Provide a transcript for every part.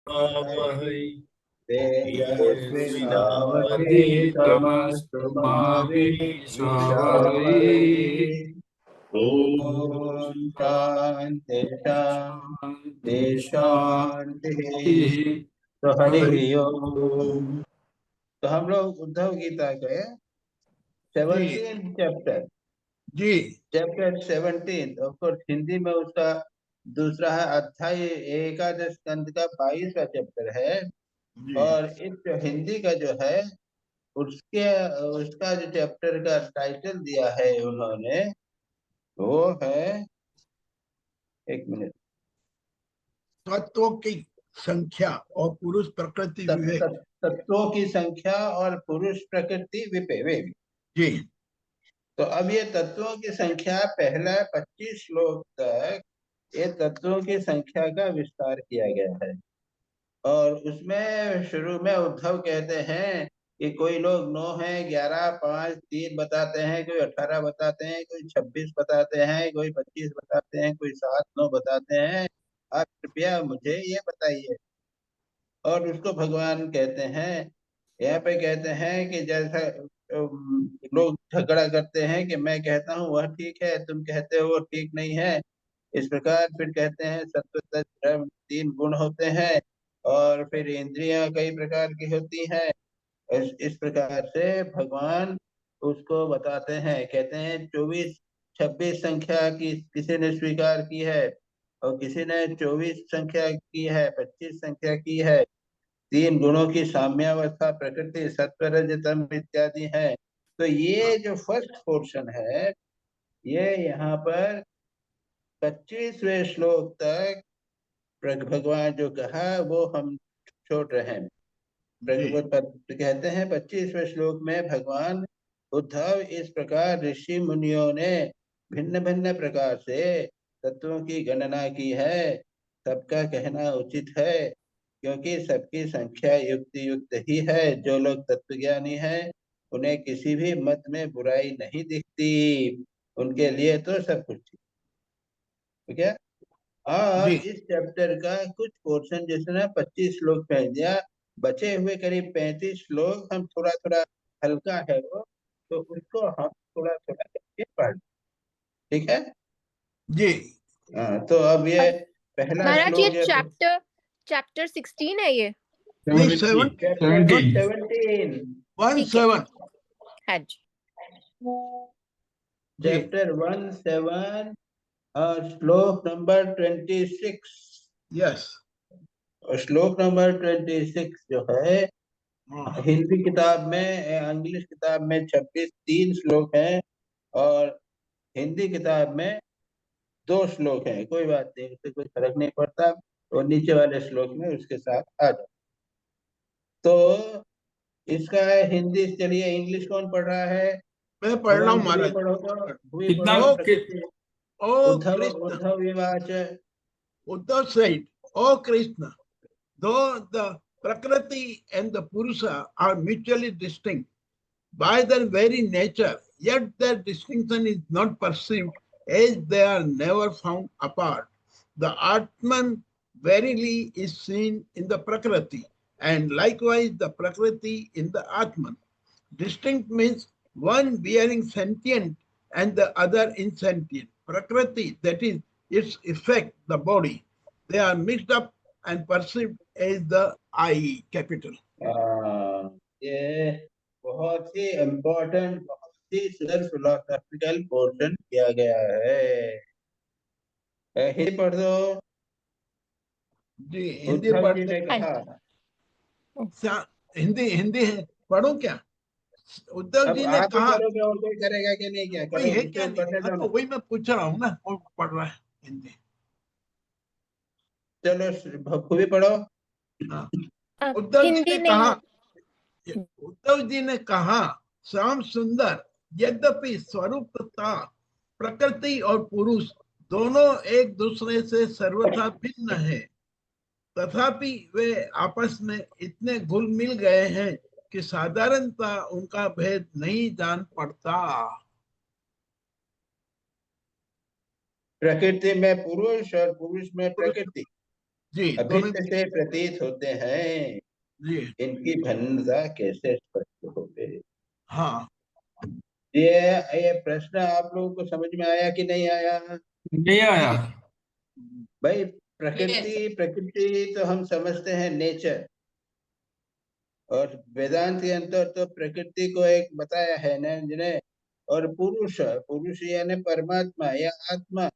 आवहै तेजस्विनावधीतमस्तु मा तेजस्विनावधीतमस्तु विद्विषावहै। ॐ ओम शांति शांति शांति। शान्तिः। तो हरि हरि ओम। ओम। तो हम लोग उद्धव गीता के जी 17 चैप्टर जी चैप्टर 17 ऑफ कोर्स हिंदी में उसका दूसरा है अध्याय एकादश स्कंद का 22वां चैप्टर है। जी और इस जो हिंदी का जो है उसके उसका जो चैप्टर का टाइटल दिया है उन्होंने वो है, एक मिनट, तत्वों की संख्या और पुरुष प्रकृति विवेक। तत्वों की संख्या और पुरुष प्रकृति विवेक। जी तो अब ये तत्वों की संख्या पहला 25 श्लोक तक ये तत्वों की संख्या का विस्तार किया गया है। और उसमें शुरू में उद्धव कहते हैं कि कोई लोग 9 है, 11, 5, 3 बताते हैं, कोई 18 बताते हैं, कोई 26 बताते हैं, कोई 25 बताते हैं, कोई 7, 9 बताते हैं। आप कृपया मुझे ये बताइए। और उसको भगवान कहते हैं, यहाँ पे कहते हैं कि जैसा लोग झगड़ा करते हैं कि मैं कहता हूँ वह ठीक है, तुम कहते हो वो ठीक नहीं है। इस प्रकार फिर कहते हैं सत्व रज तम 3 गुण होते हैं। और फिर इंद्रियां कई प्रकार की होती हैं। इस प्रकार से भगवान उसको बताते हैं। कहते हैं 24, 26 संख्या की किसी ने स्वीकार की है और किसी ने 24 संख्या की है, 25 संख्या की है। 3 गुणों की साम्यावस्था प्रकृति सत्व रज तम इत्यादि है। तो ये जो फर्स्ट पोर्शन है ये यहाँ पर 25वें श्लोक तक भगवान जो कहा वो हम छोड़ रहे हैं। जी कहते हैं 25वें श्लोक में भगवान उद्धव इस प्रकार ऋषि मुनियों ने भिन्न भिन्न प्रकार से तत्वों की गणना की है। सबका कहना उचित है क्योंकि सबकी संख्या युक्त ही है। जो लोग तत्वज्ञानी हैं उन्हें किसी भी मत में बुराई नहीं दिखती। उनके लिए तो सब कुछ ठीक है। और जी इस चैप्टर का कुछ पोर्शन जिसने 25 श्लोक पढ़ दिया, बचे हुए करीब 35 श्लोक हम थोड़ा थोड़ा हल्का है वो, तो उसको हम थोड़ा थोड़ा करके पढ़, ठीक है। जी तो अब ये पहला महाराज ये श्लोक है चैप्टर 16 है ये। नहीं 17 चैप्टर 17 17 ठीक है 17 हाँ जी। जी चैप्टर 17 और श्लोक नंबर 26। यस और श्लोक नंबर 26 जो है हाँ हिंदी किताब में, इंग्लिश किताब में 26 3 श्लोक हैं और हिंदी किताब में 2 श्लोक हैं। कोई बात नहीं, उससे कोई फर्क नहीं पड़ता। तो नीचे वाले श्लोक में उसके साथ आ जाओ। तो इसका हिंदी, चलिए इंग्लिश कौन पढ़ रहा है? मैं पढ़ रहा भगवान हूँ भूमि महाराज। पढ़ो तो भूमि कितना पढ़ो। ओ प्रकृति ओ Uddhav Krishna Uddhav विवाच। Uddhav said, "O Krishna, though the Prakriti and the Purusha are mutually distinct by their very nature, yet their distinction is not perceived as they are never found apart. The Atman verily is seen in the Prakriti, and likewise the Prakriti in the Atman. Distinct means one bearing sentient and the other insentient. Prakriti, that is its effect, the body, they are mixed up and perceived as the I, capital. ये बहुत ही important, बहुत ही सुंदर philosophical portion किया गया है। ही पढ़ दो। जी हिंदी उद्धव जी पढ़ते ने कहा, हिंदी हिंदी है पढ़ो क्या? उद्धव अब जी ने आप ही कहा करोगे और कोई करेगा कि नहीं? क्या कोई करो, है क्या जिसको नहीं? करने हाँ दो तो ना। वही मैं पूछ रहा हूँ ना, कौन पढ़ रहा है हिंदी? चलो भूमि पढ़ो। हाँ उद्धव जी हिंदी ने नहीं। कहा, उद्धव जी ने कहा, श्याम सुंदर, यद्यपि स्वरूपता प्रकृति और पुरुष दोनों एक दूसरे से सर्वथा भिन्न है, तथापि वे आपस में इतने घुल मिल गए हैं कि साधारणता उनका भेद नहीं जान पड़ता। प्रकृति में पुरुष और पुरुष में पुरुष प्रकृति। जी अभिन्न से प्रतीत होते हैं, जी इनकी भिन्नता कैसे स्पष्ट हो गई? हाँ ये प्रश्न आप लोगों को समझ में आया कि नहीं आया? नहीं आया। भाई Yes. प्रकृति तो हम समझते हैं नेचर, और वेदांत के अंदर तो प्रकृति को एक बताया है ना जिन्हें, और पुरुष, पुरुष यानी परमात्मा या आत्मा।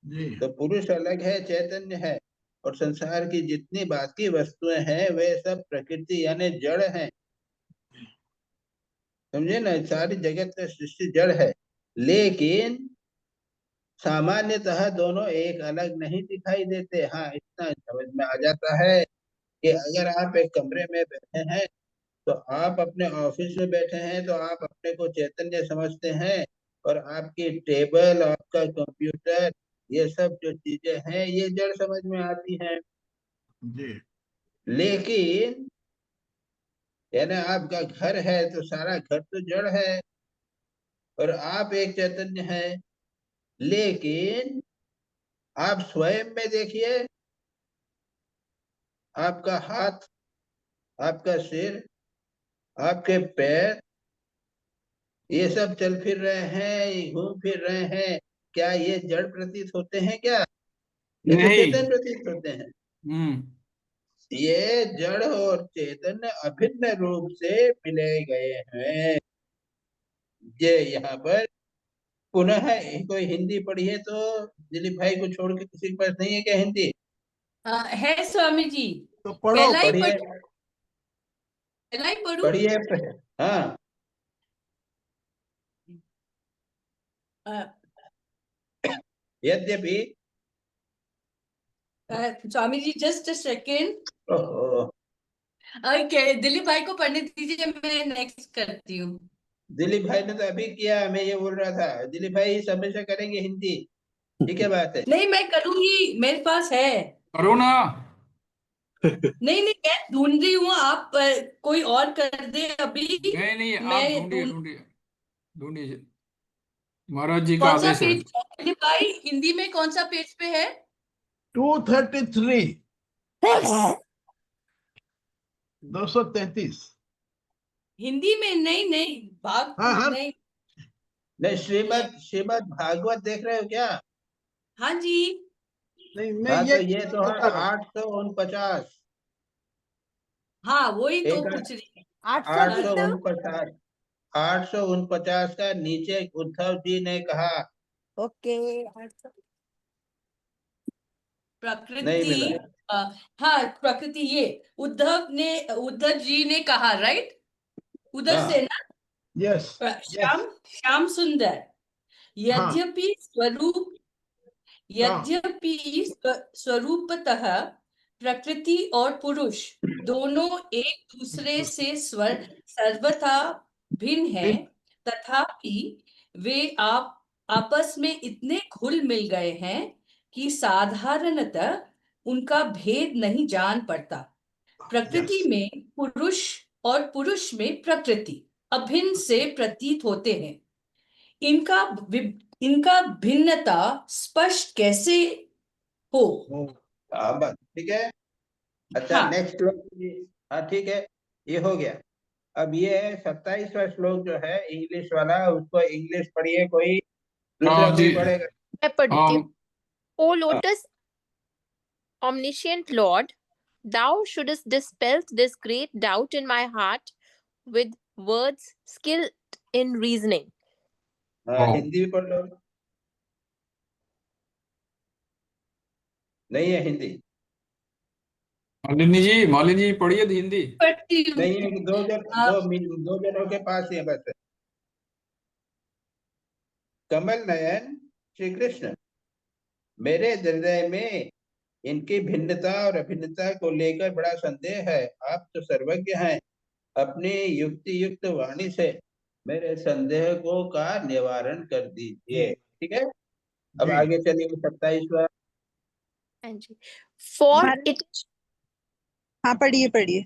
जी तो पुरुष अलग है, चैतन्य है, और संसार की जितनी बाकी वस्तुएं हैं वे सब प्रकृति यानी जड़ हैं। समझे ना, सारी जगत का सृष्टि जड़ है, लेकिन सामान्यतः दोनों एक अलग नहीं दिखाई देते। हाँ, इतना समझ में आ जाता है कि अगर आप एक कमरे में बैठे हैं, तो आप अपने ऑफिस में बैठे हैं तो आप अपने को चैतन्य समझते हैं, और आपकी टेबल, आपका कंप्यूटर, ये सब जो चीजें हैं ये जड़ समझ में आती हैं। जी लेकिन यानी आपका घर है तो सारा घर तो जड़ है, और आप एक चैतन्य है। लेकिन आप स्वयं में देखिए, आपका हाथ, आपका सिर, आपके पैर, ये सब चल फिर रहे हैं, घूम फिर रहे हैं, क्या ये जड़ प्रतीत होते हैं क्या? ये तो नहीं। चेतन प्रतीत होते हैं। हम्म। ये जड़ और चेतन अभिन्न रूप से मिले गए हैं। ये यहाँ पर पुनः कोई हिंदी पढ़ी है तो दिलीप भाई को छोड़ के किसी के पास नहीं है क्या हिंदी? है स्वामी जी। तो पढ़ो पहला ही पढ़िए, पहला ही पढ़ू। पढ़िए। हाँ, यद्यपि Swami ji just a second. ओहो, ओके, दिलीप भाई को पढ़ने दीजिए, मैं नेक्स्ट करती हूँ। दिलीप भाई ने तो अभी किया, मैं ये बोल रहा था दिलीप भाई हमेशा करेंगे हिंदी, ठीक है बात है। नहीं, मैं करूंगी, मेरे पास है। करो ना। नहीं नहीं, मैं ढूंढ रही हूँ, आप कोई और कर दे अभी। नहीं नहीं, आप मैं ढूंढिए ढूंढ। ढूंढिए ढूंढिए, महाराज जी का कौन सा आदेश है। पेज, दिलीप भाई हिंदी में कौन सा पेज पे है? 233 233 हिंदी में? नहीं नहीं, भाग हाँ हाँ नहीं। नहीं, श्रीमद भागवत देख रहे हो क्या? हाँ जी। नहीं मैं हाँ, ये तो ये तो है बता रहा हूँ। 849, हाँ, वही तो एक पूछ रही हूँ। 849, 849 का नीचे उद्धव जी ने कहा। ओके। नहीं प्रकृति। मिला? हाँ, प्रकृति, ये उद्धव जी ने कहा, राइट? उधर हाँ, से ना। यस श्याम श्याम सुंदर। हाँ हाँ यद्यपि स्वरूपतः प्रकृति और पुरुष दोनों एक दूसरे से सर्वथा भिन्न हैं, तथापि वे आपस में इतने घुल मिल गए हैं कि साधारणतः उनका भेद नहीं जान पड़ता। प्रकृति यस में पुरुष और पुरुष में प्रकृति अभिन्न से प्रतीत होते हैं। इनका भिन्नता स्पष्ट कैसे हो? हाँ, बस ठीक है। अच्छा, हाँ नेक्स्ट श्लोक। हाँ ठीक है, ये हो गया। अब ये 27वां श्लोक जो है इंग्लिश वाला, उसको इंग्लिश पढ़िए, कोई दूसरा हाँ कोई जी। पढ़ेगा? मैं पढ़ देती हूँ। हाँ O lotus, omniscient Lord, thou shouldest dispel this great doubt in my heart with words skilled in reasoning. हाँ, हाँ। हिंदी भी पढ़ लो। नहीं है हिंदी? मालिनी जी पढ़िए हिंदी। पढ़ती हूँ। नहीं है कि दो जनों के पास ही है बस। कमल नयन श्री कृष्ण, मेरे हृदय में इनकी भिन्नता और अभिन्नता को लेकर बड़ा संदेह है। आप तो सर्वज्ञ हैं, अपनी युक्ति युक्त वाणी से मेरे संदेह को का निवारण कर दीजिए। ठीक है, अब जी आगे चलिए 27वां। Anji. For महाराज it हाँ पढ़िए पढ़िए।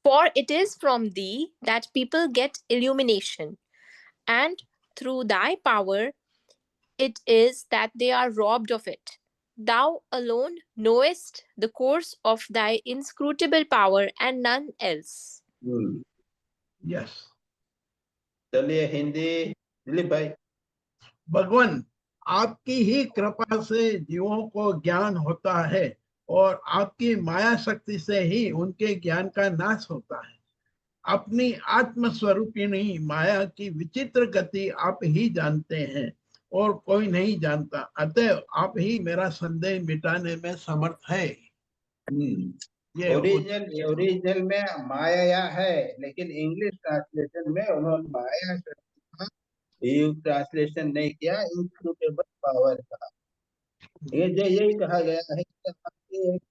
for it is from thee that people get illumination, and through thy power it is that they are robbed of it. Thou alone knowest the course of thy inscrutable power and none else. Yes. चलिए हिंदी दिलीप भाई। भगवान, आपकी ही कृपा से जीवों को ज्ञान होता है और आपकी माया शक्ति से ही उनके ज्ञान का नाश होता है। अपनी आत्मस्वरूपिणी माया की विचित्र गति आप ही जानते हैं और कोई नहीं जानता, अतः आप ही मेरा संदेह मिटाने में समर्थ है। ये ओरिजिनल में माया है, लेकिन इंग्लिश ट्रांसलेशन में उन्होंने माया ट्रांसलेशन नहीं किया, इनस्क्रूटेबल पावर का। ये जो यही कहा गया है कि आपकी एक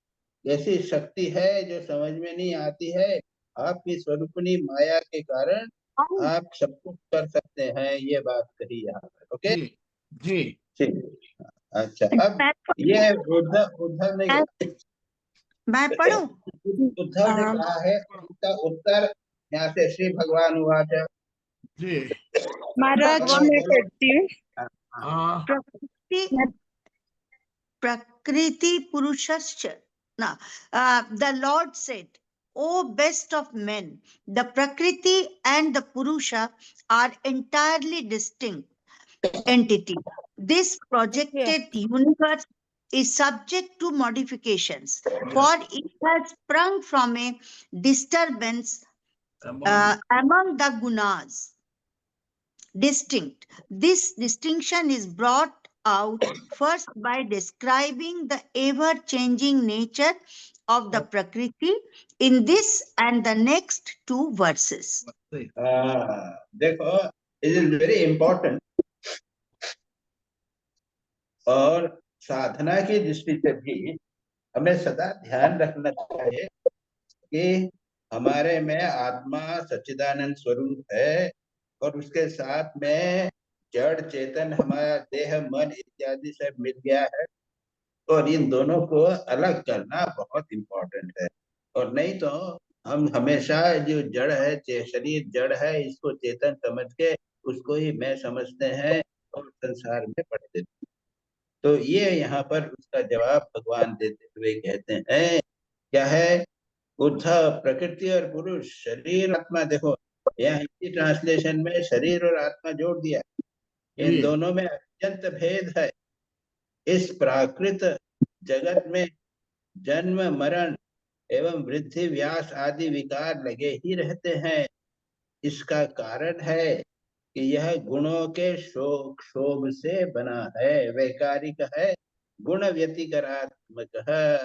ऐसी शक्ति है जो समझ में नहीं आती है, आपकी स्वरूपणी माया के कारण आप सब कुछ कर सकते हैं, ये बात कही यहाँ पर। ओके जी ठीक। अच्छा, अब ये उद्धव ने मैं पढ़ूं? उद्धव ने कहा है, इसका उत्तर यहाँ से श्री भगवान हुआ था। जी महाराज मैं पढ़ती हूँ। हाँ Prakriti Purushascha. Now, the Lord said, O best of men, the Prakriti and the Purusha are entirely distinct entities. This projected universe is subject to modifications, for it has sprung from a disturbance among the gunas. Distinct. This distinction is brought out first by describing the ever-changing nature of the Prakriti in this and the next two verses. देखो, it is very important, और साधना की दृष्टि से भी हमें सदा ध्यान रखना चाहिए कि हमारे में आत्मा सच्चिदानंद स्वरूप है और उसके साथ में जड़ चेतन हमारा देह मन इत्यादि सब मिल गया है, और इन दोनों को अलग करना बहुत इम्पोर्टेंट है। और नहीं तो हम हमेशा जो जड़ है, शरीर जड़ है, इसको चेतन समझ के उसको ही मैं समझते हैं और संसार में पड़ते हैं। तो ये यहाँ पर उसका जवाब भगवान देते हुए कहते हैं, क्या है? उद्धव, प्रकृति और पुरुष, शरीर आत्मा। देखो यहाँ हिंदी ट्रांसलेशन में शरीर और आत्मा जोड़ दिया, इन दोनों में अत्यंत भेद है। इस प्राकृत जगत में जन्म मरण एवं वृद्धि व्यास आदि विकार लगे ही रहते हैं। इसका कारण है कि यह गुणों के क्षोभ से बना है, वैकारिक है, गुण व्यतिकरात्मक है।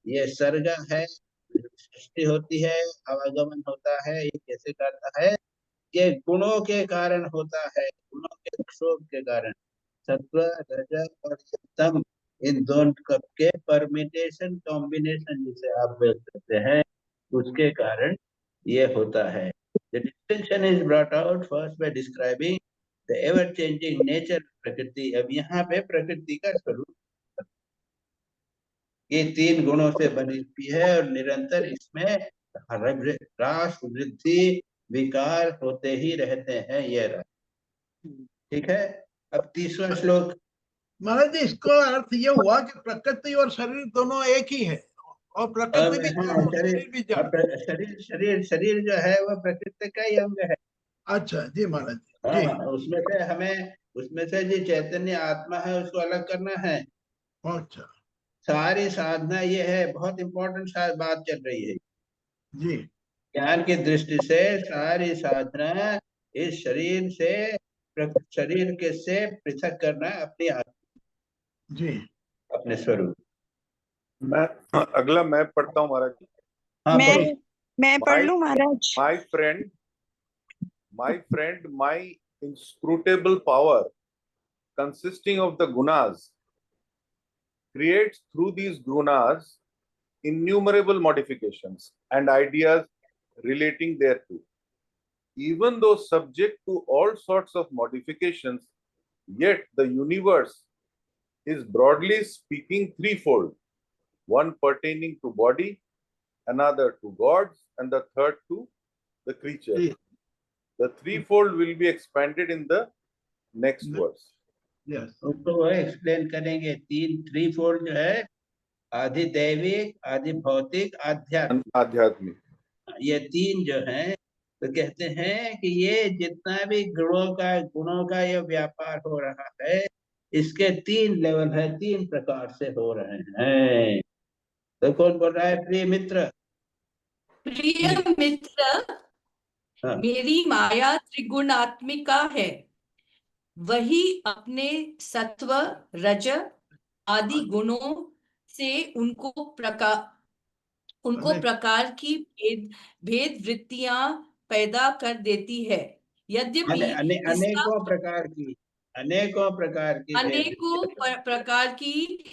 ये सर्ग है, सृष्टि होती है, आवागमन होता है, ये कैसे करता है? ये गुणों के कारण होता है, गुणों के क्षोभ के कारण। सत्व, रजत और तम, इन दोनों के परमिटेशन, कॉम्बिनेशन जिसे आप बोल सकते हैं, उसके कारण ये होता है। The distinction is brought out first by describing the ever-changing nature of प्रकृति। अब यहाँ पे प्रकृति का स्वरूप, ये तीन गुणों से बनी हुई है और निरंतर इसमें ह्रास वृद्धि विकार होते ही रहते हैं। ये ठीक है। अब 30वां श्लोक। महाराज जी, इसका अर्थ ये हुआ कि प्रकृति और शरीर दोनों एक ही है, और प्रकृति भी जड़ और शरीर भी जड़। शरीर जो है वो प्रकृति का ही अंग है। अच्छा जी महाराज जी। उसमें से जो चैतन्य आत्मा है उसको अलग करना है। अच्छा, सारी साधना ये है, बहुत इंपॉर्टेंट बात चल रही है जी। ज्ञान की दृष्टि से सारी साधना इस शरीर से पृथक करना अपनी आत्मा जी, अपने स्वरूप। अगला मैं पढ़ता हूँ महाराज। हाँ, मैं पढ़ लूं महाराज? My friend, my inscrutable power, consisting of the gunas, creates through these gunas innumerable modifications and ideas relating thereto. Even though subject to all sorts of modifications, yet the universe is broadly speaking threefold, one pertaining to body, another to gods, and the third to the creatures. The threefold will be expanded in the next verse. Yes. उसको वो explain करेंगे। Three fold जो है, आदि दैविक, आदि भौतिक, आध्यात्मिक, आध्यात्मिक। ये तीन जो है, तो कहते हैं कि ये जितना भी गुणों का ये व्यापार हो रहा है, इसके तीन लेवल है, तीन प्रकार से हो रहे हैं। तो कौन बोल रहा है? प्रिय मित्र। प्रिय मित्र, हाँ, मेरी माया त्रिगुणात्मिका है। वही अपने सत्व, रज आदि गुणों से उनको अनेक- प्रकार की भेद वृत्तियां पैदा कर देती है। यद्यपि इसका अनेकों प्रकार की, अनेकों प्रकार की भेद अनेकों प्रकार की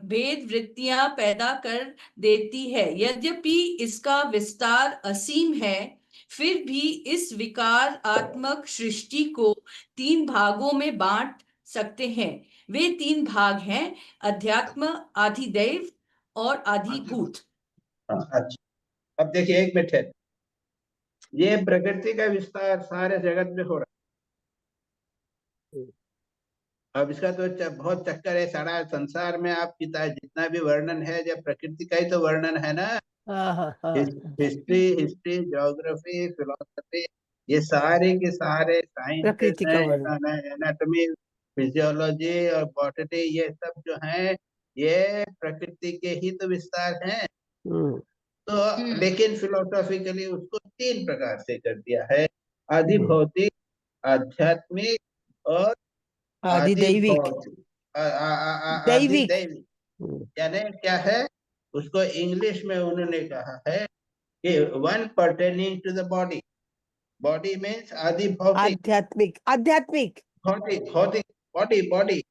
भेद वृत्तियां पैदा कर देती है। यद्यपि इसका विस्तार असीम है, फिर भी इस विकारात्मक सृष्टि को तीन भागों में बांट सकते हैं। वे तीन भाग हैं: अध्यात्म, आधिदैव और आधिभूत। हाँ, अच्छा। अब देखिए, एक मिनट है, ये प्रकृति का विस्तार सारे जगत में हो रहा है। अब इसका तो बहुत चक्कर है, सारा संसार में आप जितना भी वर्णन है, जब प्रकृति का ही तो वर्णन है ना। हिस्ट्री, ज्योग्राफी, फिलोसफी, ये सारे के सारे साइंसेस प्रकृति का हैं, वर्णन। एनाटॉमी, फिजियोलॉजी और बॉटनी, ये सब जो हैं, ये प्रकृति के ही तो विस्तार हैं। तो लेकिन फिलोसॉफिकली उसको तीन प्रकार से कर दिया है: आदि भौतिक, आध्यात्मिक और आदि आधिदैविक। भौतिक, आदि दैविक। दैविक। यानी क्या है, उसको इंग्लिश में उन्होंने कहा है कि one pertaining to the body. Body means आदि भौतिक, आध्यात्मिक। आध्यात्मिक भौतिक, भौतिक, बॉडी, बॉडी,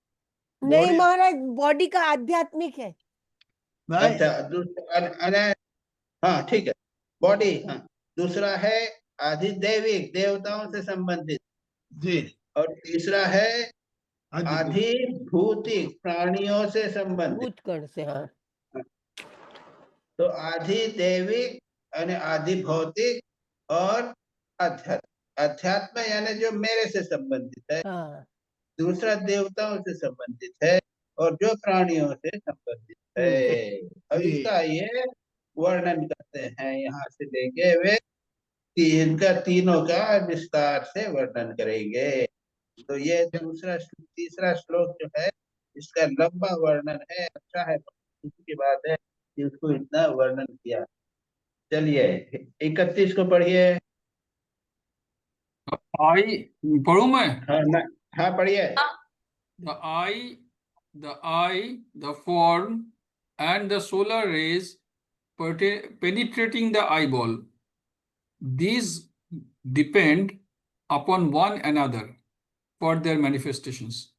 नहीं बॉडी। महाराज, बॉडी का आध्यात्मिक है। नहीं, अच्छा, हाँ ठीक है, बॉडी। हाँ, दूसरा है आधिदैविक, देवताओं से संबंधित, जी, और तीसरा है आदि आधिभूतिक, प्राणियों से संबंधित। भूतकर्ण से, हाँ। तो आधिदैविक यानी आधि भौतिक, और अध्यात्म। अध्यात्म यानी जो मेरे से संबंधित है, हाँ। दूसरा देवताओं से संबंधित है, और जो प्राणियों से संबंधित है। अब जी। इसका ये वर्णन करते हैं, यहाँ से लेके वे तीनों का विस्तार से वर्णन करेंगे। तो ये तीसरा श्लोक जो है, इसका लंबा वर्णन है। अच्छा है, इसकी बात है कि उसको इतना वर्णन किया। चलिए 31 को पढ़िए। आई पढ़ूं मैं? हाँ ना, हाँ पढ़िए। The eye, the form, and the solar rays penetrating the eyeball. These depend upon one another for their manifestations.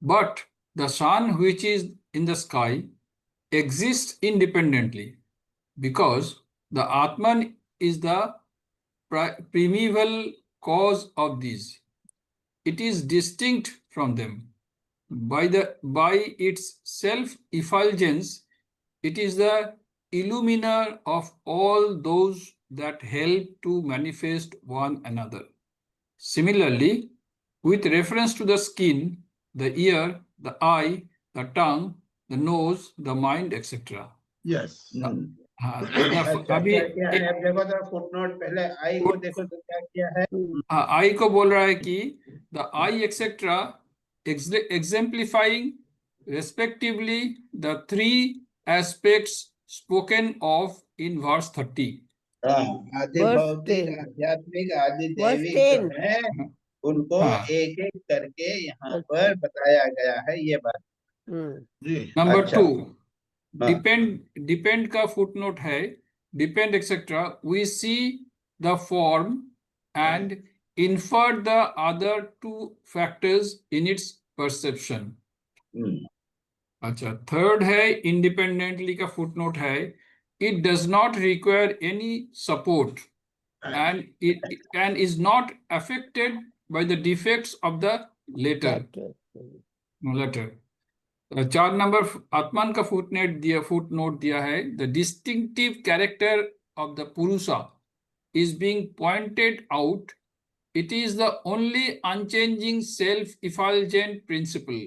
But the sun, which is in the sky, exists independently because the Atman is the primeval cause of these. It is distinct from them. By its self-effulgence, it is the illuminer of all those that help to manifest one another. Similarly, with reference to the skin, the ear, the eye, the tongue, the nose, the mind, etc. Yes. हाँ, अच्छा, अभी क्या किया है? अब देखो तो footnote, पहले आई को देखो तो क्या किया है। आई को बोल रहा है कि the I etcetera exemplifying respectively the three aspects spoken of in verse 30. हाँ, आदि Verse भौतिक, 10. आध्यात्मिक, आदि Verse दैविक जो 10. है, उनको हाँ। एक एक करके यहाँ पर बताया गया है, ये बात। जी। नंबर अच्छा। 2, हाँ। डिपेंड का फुटनोट है, depend etcetera we see the form and infer the other two factors in its perception. अच्छा, थर्ड है इंडिपेंडेंटली का फुटनोट है, it does not require any support and is not affected by the defects of the latter. 4 number आत्मान का footnote दिया है, the distinctive character of the Purusha is being pointed out it is the only unchanging self-effulgent principle.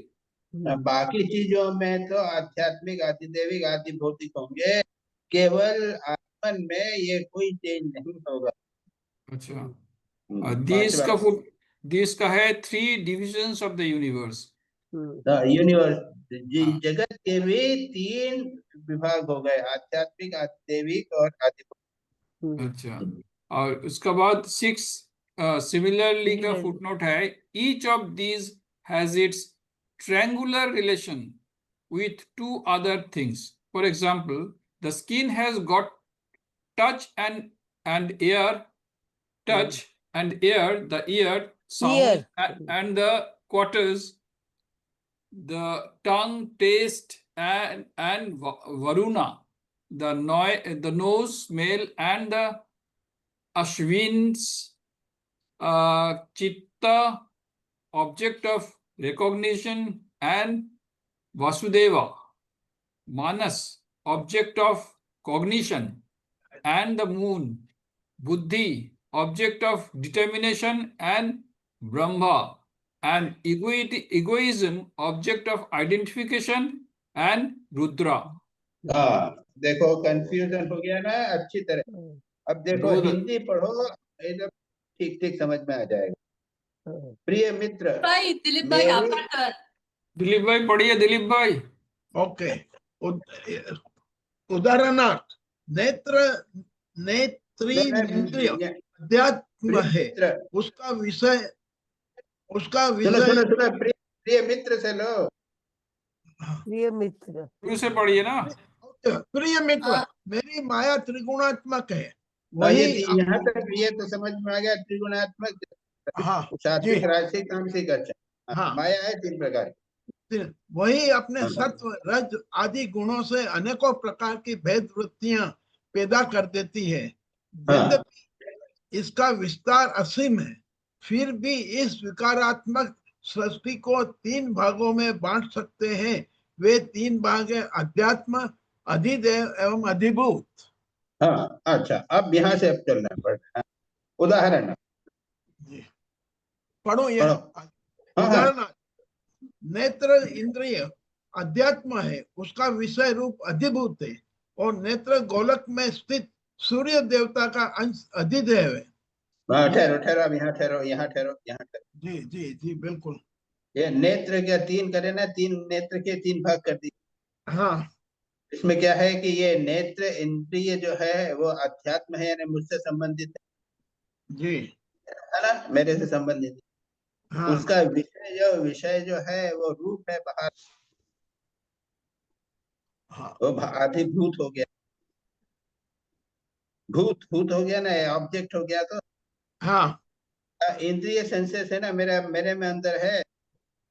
बाकी चीजों में तो आध्यात्मिक, आधिदैविक, आदि भौतिक होंगे, केवल आत्मन में ये कोई चेंज नहीं होगा। अच्छा, पांचवा देश का है 3 divisions of the universe. Universe, हाँ। जगत के भी 3 विभाग हो गए, आध्यात्मिक, आधिदैविक और आदि। अच्छा, और उसका बाद 6 सिमिलरली का Similarly. फुटनोट है, each of these has its triangular relation with 2 other things. For example, the skin has got touch and air, touch and air, the ear, sound, and the quarters, the tongue, taste, and varuna, the nose, smell, and the ashwins, chitta, object of recognition, and vasudeva, manas, object of cognition, and the moon, buddhi, object of determination, and brahma, and egoism, object of identification, and rudra. हाँ, देखो confusion हो गया ना अच्छी तरह। अब देखो दो- हिंदी पढ़ो, एकदम ठीक ठीक समझ में आ जाएगा। प्रिय मित्र, भाई दिलीप भाई मेरी- आपका टर्न। दिलीप भाई पढ़िए, दिलीप भाई। ओके, उदाहरणार्थ नेत्र, नेत्रेंद्रिय अध्यात्म है, मित्र, उसका विषय सुनो सुनो सुनो, प्रिय मित्र से लो। प्रिय मित्र, शुरू से पढ़िए ना। प्रिय मित्र, हाँ। मेरी माया त्रिगुणात्मक है, वही वही यहाँ तक प्रिय तो समझ में आ गया, त्रिगुणात्मक, हाँ सात्विक, जी, राजसिक, तामसिक। अच्छा, हाँ। माया है 3 प्रकार की। वही अपने सत्व, रज आदि गुणों से अनेकों प्रकार की भेद वृत्तियां पैदा कर देती है। यद्यपि इसका विस्तार असीम है, फिर भी इस विकारात्मक सृष्टि को 3 भागों में बांट सकते हैं। वे 3 भाग है, अध्यात्म, अधिदेव एवं अधिभूत। हाँ, अच्छा, अब यहाँ से अब चलना पड़ता है। उदाहरण पढ़ो ये पढ़ो। उदाहरण। नेत्र इंद्रिय अध्यात्म है, उसका विषय रूप अधिभूत है, और नेत्र गोलक में स्थित सूर्य देवता का अंश अधिदेव है। ठहरो ठहरो, अब यहाँ ठहरो, यहाँ ठहरो, यहाँ ठहरो। जी जी जी बिल्कुल। ये नेत्र के 3 करे ना, 3 नेत्र के 3 भाग कर दी। हाँ, इसमें क्या है कि ये नेत्र इंद्रिय जो है वो अध्यात्म है, यानी मुझसे संबंधित जी, है ना, मेरे से संबंधित। हाँ, उसका विषय जो है वो रूप है, बाहर हाँ, वो अधिभूत हो गया, भूत हो गया ना, ऑब्जेक्ट हो गया। तो हाँ इंद्रिय सेंसेस है ना, मेरे में अंदर है,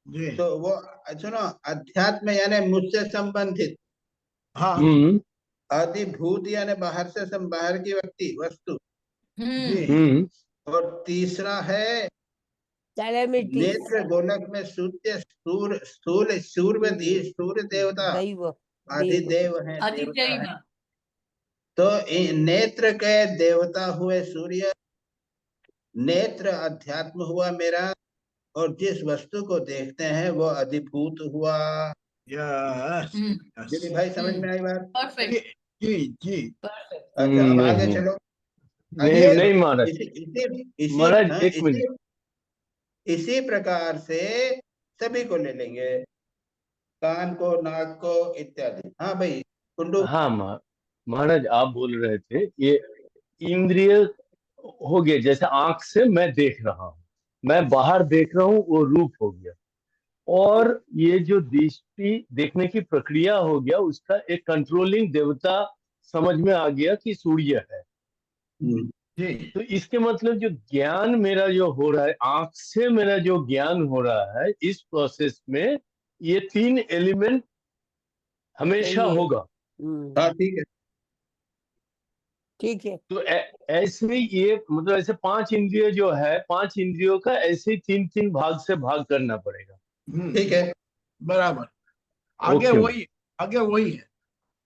जी, तो वो सुनो, अध्यात्म यानी मुझसे संबंधित, हाँ अधिभूत यानी बाहर से बाहर की व्यक्ति, वस्तु। जी, और तीसरा है कैलेमिटी, नेत्र गोलक में सूर्य, सूर्य देवता, दैव, अधिदेव है, देवता अधिदैव। है। तो नेत्र के देवता हुए सूर्य, नेत्र अध्यात्म हुआ मेरा, और जिस वस्तु को देखते हैं वो अधिभूत हुआ। यस, जी भाई, समझ में आई बात? परफेक्ट, जी जी, परफेक्ट। अच्छा, अब आगे चलो। नहीं महाराज, महाराज हाँ, एक मिनट। इसी प्रकार से सभी को ले लेंगे, कान को, नाक को, इत्यादि। हाँ भाई कुंडू। हाँ महाराज, आप बोल रहे थे ये इंद्रिय हो गया, जैसे आंख से मैं देख रहा हूँ, मैं बाहर देख रहा हूँ, वो रूप हो गया। और ये जो दृष्टि देखने की प्रक्रिया हो गया, उसका एक कंट्रोलिंग देवता समझ में आ गया कि सूर्य है। जी, तो इसके मतलब जो ज्ञान मेरा जो हो रहा है, आंख से मेरा जो ज्ञान हो रहा है, इस प्रोसेस में ये 3 एलिमेंट हमेशा चाहिए। होगा। हाँ ठीक है। ठीक है। तो ऐसे ही ये मतलब ऐसे 5 इंद्रिय जो है, 5 इंद्रियों का ऐसे ही 3-3 भाग से भाग करना पड़ेगा। ठीक है, बराबर। आगे ओके। वही है।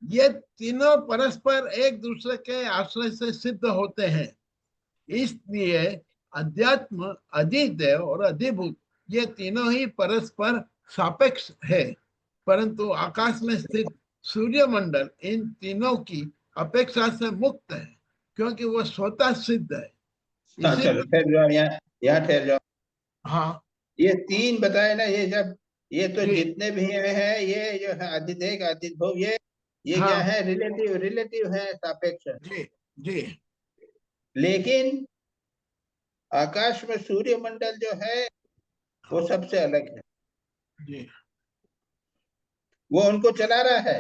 ये तीनों परस्पर एक दूसरे के आश्रय से सिद्ध होते हैं, इसलिए अध्यात्म, अधिदेव और अधिभूत ये तीनों ही परस्पर सापेक्ष है, परंतु आकाश में स्थित सूर्यमंडल इन तीनों की अपेक्षा से मुक्त है, क्योंकि वो स्वतः सिद्ध है। हाँ, इसी चलो ठहर जाओ, यहाँ ठहर जाओ। हाँ ये तीन बताए ना, ये जब ये तो जी। जितने भी हैं ये जो है आदिदेव आदिभूत, ये हाँ। क्या है, रिलेटिव है, सापेक्ष है। जी जी लेकिन आकाश में सूर्यमंडल जो है वो सबसे अलग है, जी वो उनको चला रहा है,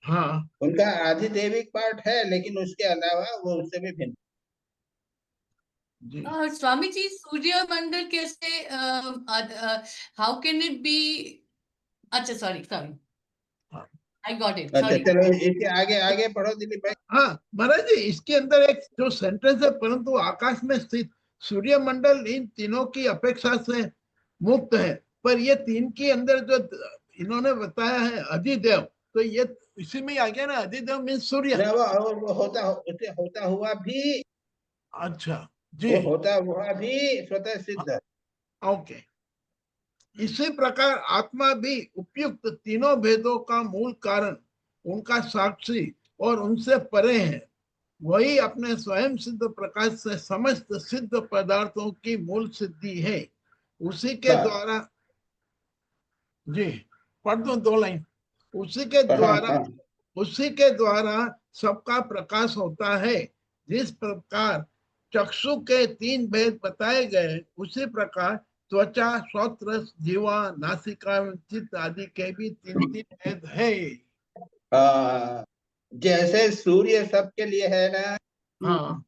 हाँ उनका आधिदैविक पार्ट है, लेकिन उसके अलावा वो उससे भी भिन्न। जी। स्वामी जी, सूर्य मंडल कैसे, हाउ कैन इट बी? अच्छा, सॉरी सॉरी, हाँ। आई गॉट इट, अच्छा सॉरी। चलो, इसके आगे आगे पढ़ो दिलीप भाई। हाँ महाराज जी, इसके अंदर एक जो सेंटेंस है, परंतु आकाश में स्थित सूर्यमंडल इन तीनों की अपेक्षा से मुक्त है, पर ये तीन के अंदर जो इन्होंने बताया है अधिदेव, तो ये इसी में ही आ गया ना, अधिदेव मीन सूर्य। ना वो उसे होता हुआ भी, अच्छा जी। वो होता हुआ भी स्वतः सिद्ध है। ओके। इसी प्रकार आत्मा भी उपयुक्त तीनों भेदों का मूल कारण, उनका साक्षी और उनसे परे है। वही अपने स्वयं सिद्ध प्रकाश से समस्त सिद्ध पदार्थों की मूल सिद्धि है। उसी के बस। द्वारा, जी पढ़ दो 2 लाइन। उसी के हाँ द्वारा, हाँ उसी के द्वारा सबका प्रकाश होता है। जिस प्रकार चक्षु के 3 भेद बताए गए, उसी प्रकार त्वचा, श्रोत्र, जीवा, नासिका, चित्त आदि के भी 3 भेद है। हाँ, जैसे सूर्य सबके लिए है ना, हाँ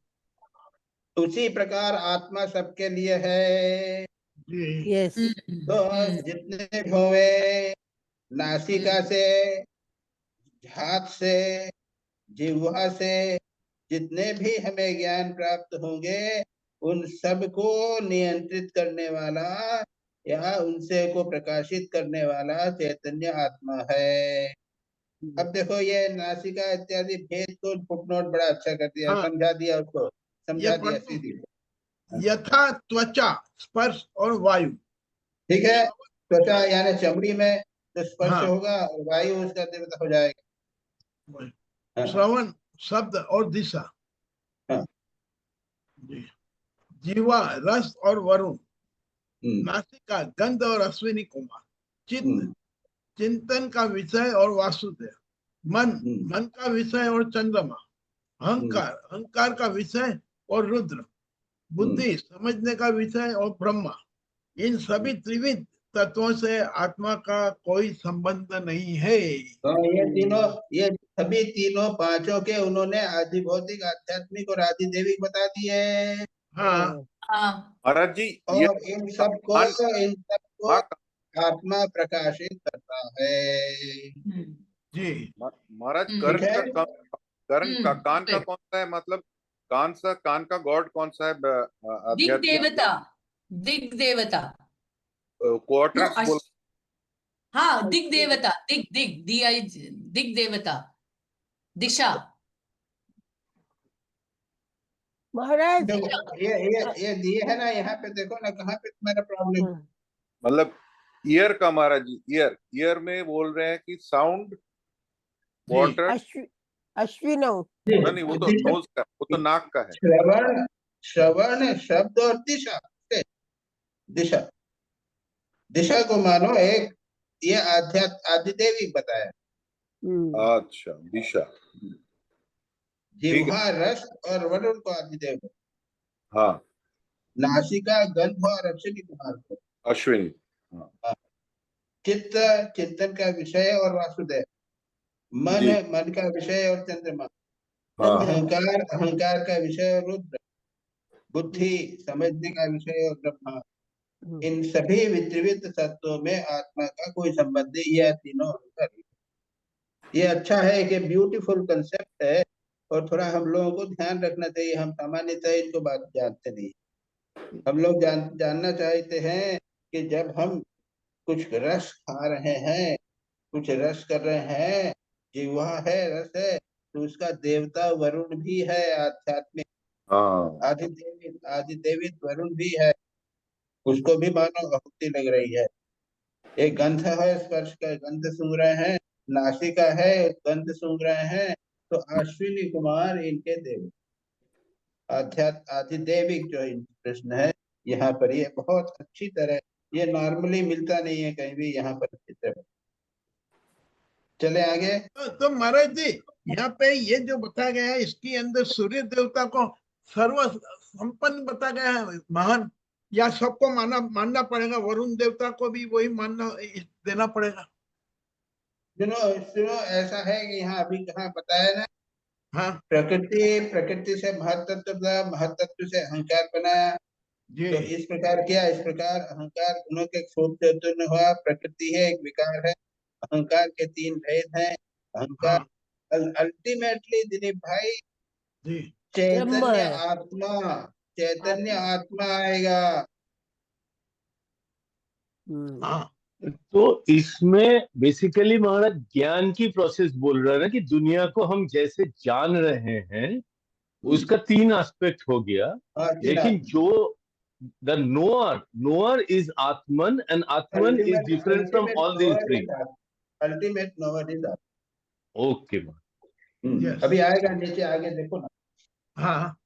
उसी प्रकार आत्मा सबके लिए है। जी यस तो जितने भी होवे, नासिका से, हाथ से, जिह्वा से, जितने भी हमें ज्ञान प्राप्त होंगे, उन सबको नियंत्रित करने वाला या उनसे को प्रकाशित करने वाला चैतन्य आत्मा है। अब देखो, ये नासिका इत्यादि भेद को फुटनोट बड़ा अच्छा कर दिया, हाँ। समझा दिया उसको, ये समझा पढ़ दिया दो। सीधी। यथा त्वचा, स्पर्श और वायु। ठीक है, त्वचा यानी चमड़ी में तो स्पर्श हाँ। होगा और वायु उसका देवता हो जाएगा। हाँ, श्रवण, शब्द और दिशा। हाँ, जी। जीवा, रस और वरुण। हम्म, नासिका, गंध और अश्विनी कुमार। चित्त, हम्म, चिंतन का विषय और वासुदेव। मन, हम्म, मन का विषय और चंद्रमा। हम्म, अहंकार, अहंकार का विषय और रुद्र। हम्म। बुद्धि, समझने का विषय और ब्रह्मा। इन सभी त्रिविध तत्वों से आत्मा का कोई संबंध नहीं है। तो ये सभी तीनों पांचों के उन्होंने आदि भौतिक, आध्यात्मिक और आदि दैविक बता दिए। हाँ हाँ। महाराज जी, ये और इन सबको हाँ, आत्मा प्रकाशित करता है। जी महाराज, ठीक है। कर्ण का कान का कौन सा है, मतलब कान का गॉड कौन सा है? दिग आध्यात्मिक देवता, दिग देवता। क्वार्टर्स बोल। हाँ, दिग देवता, दिग दिग दिग देवता, दिशा। महाराज। देखो, ये दिए है ना, यहाँ पे देखो ना, कहाँ पे तुम्हारा प्रॉब्लम। मतलब ईयर का, महाराज जी, ईयर में बोल रहे हैं कि साउंड, वाटर। अश्विनौ। नहीं, वो तो नोज का, वो तो नाक का है। श्रवण, श्रवण शब्द और दिशा। दिशा, दिशा को मानो एक, ये आदिदेविक बताया। अच्छा, दिशा। ठीक है। जिह्वा, रस और वरुण को आदिदेव, हाँ, नासिका, गंध और अश्विनी कुमार को। अश्विनी। हाँ चित्त, चिंतन का विषय और वासुदेव। मन, जी। मन का विषय और चंद्रमा। हाँ अहंकार, अहंकार का विषय और रुद्र। बुद्धि, समझने का विषय और ब्रह्मा। इन सभी वित्रिवित तत्वों में आत्मा का कोई संबंध नहीं, यह तीनों अंतर। ये अच्छा है कि ब्यूटीफुल कंसेप्ट है, और थोड़ा हम लोगों को ध्यान रखना चाहिए। हम सामान्यतः इनको बात जानते नहीं। हम लोग जानना चाहते हैं कि जब हम कुछ रस खा रहे हैं, कुछ रस कर रहे हैं, जिह्वा है, रस है, तो उसका देवता वरुण भी है, आध्यात्मिक। हाँ, आदिदेवित वरुण भी है, उसको भी मानो आहुति लग रही है। एक गंध है, स्पर्श का गंध सूंघ रहे हैं, नासिका है, गंध सूंघ रहे हैं, तो अश्विनी कुमार इनके देव आधिदेविक जो प्रश्न है यहाँ पर, ये बहुत अच्छी तरह, ये नॉर्मली मिलता नहीं है कहीं भी यहाँ पर चित्र। चले आगे। तो महाराज जी यहाँ पे ये जो बताया गया है इसके अंदर सूर्य देवता को सर्व संपन्न बताया गया है, महान, या सबको मानना पड़ेगा, वरुण देवता को भी वही मानना देना पड़ेगा? सुनो सुनो, ऐसा है कि यहाँ अभी कहाँ बताया ना, हाँ प्रकृति से महत्तत्व से अहंकार बनाया, जी तो इस प्रकार किया, इस प्रकार अहंकार गुणों के क्षोभ से उत्पन्न हुआ। प्रकृति है, एक विकार है, अहंकार के तीन भेद हैं। अहंकार हाँ अल्टीमेटली दिलीप भाई जी ब्रह्म चैतन्य है। आत्मा, चैतन्य आत्मा। आत्मा आएगा। हाँ तो इसमें बेसिकली महाराज ज्ञान की प्रोसेस बोल रहा है ना, कि दुनिया को हम जैसे जान रहे हैं उसका तीन एस्पेक्ट हो गया, और लेकिन जो the knower is Atman, and Atman is different from all these three. Ultimate nowhere is okay Yes. अभी आएगा नीचे, आगे देखो ना। हाँ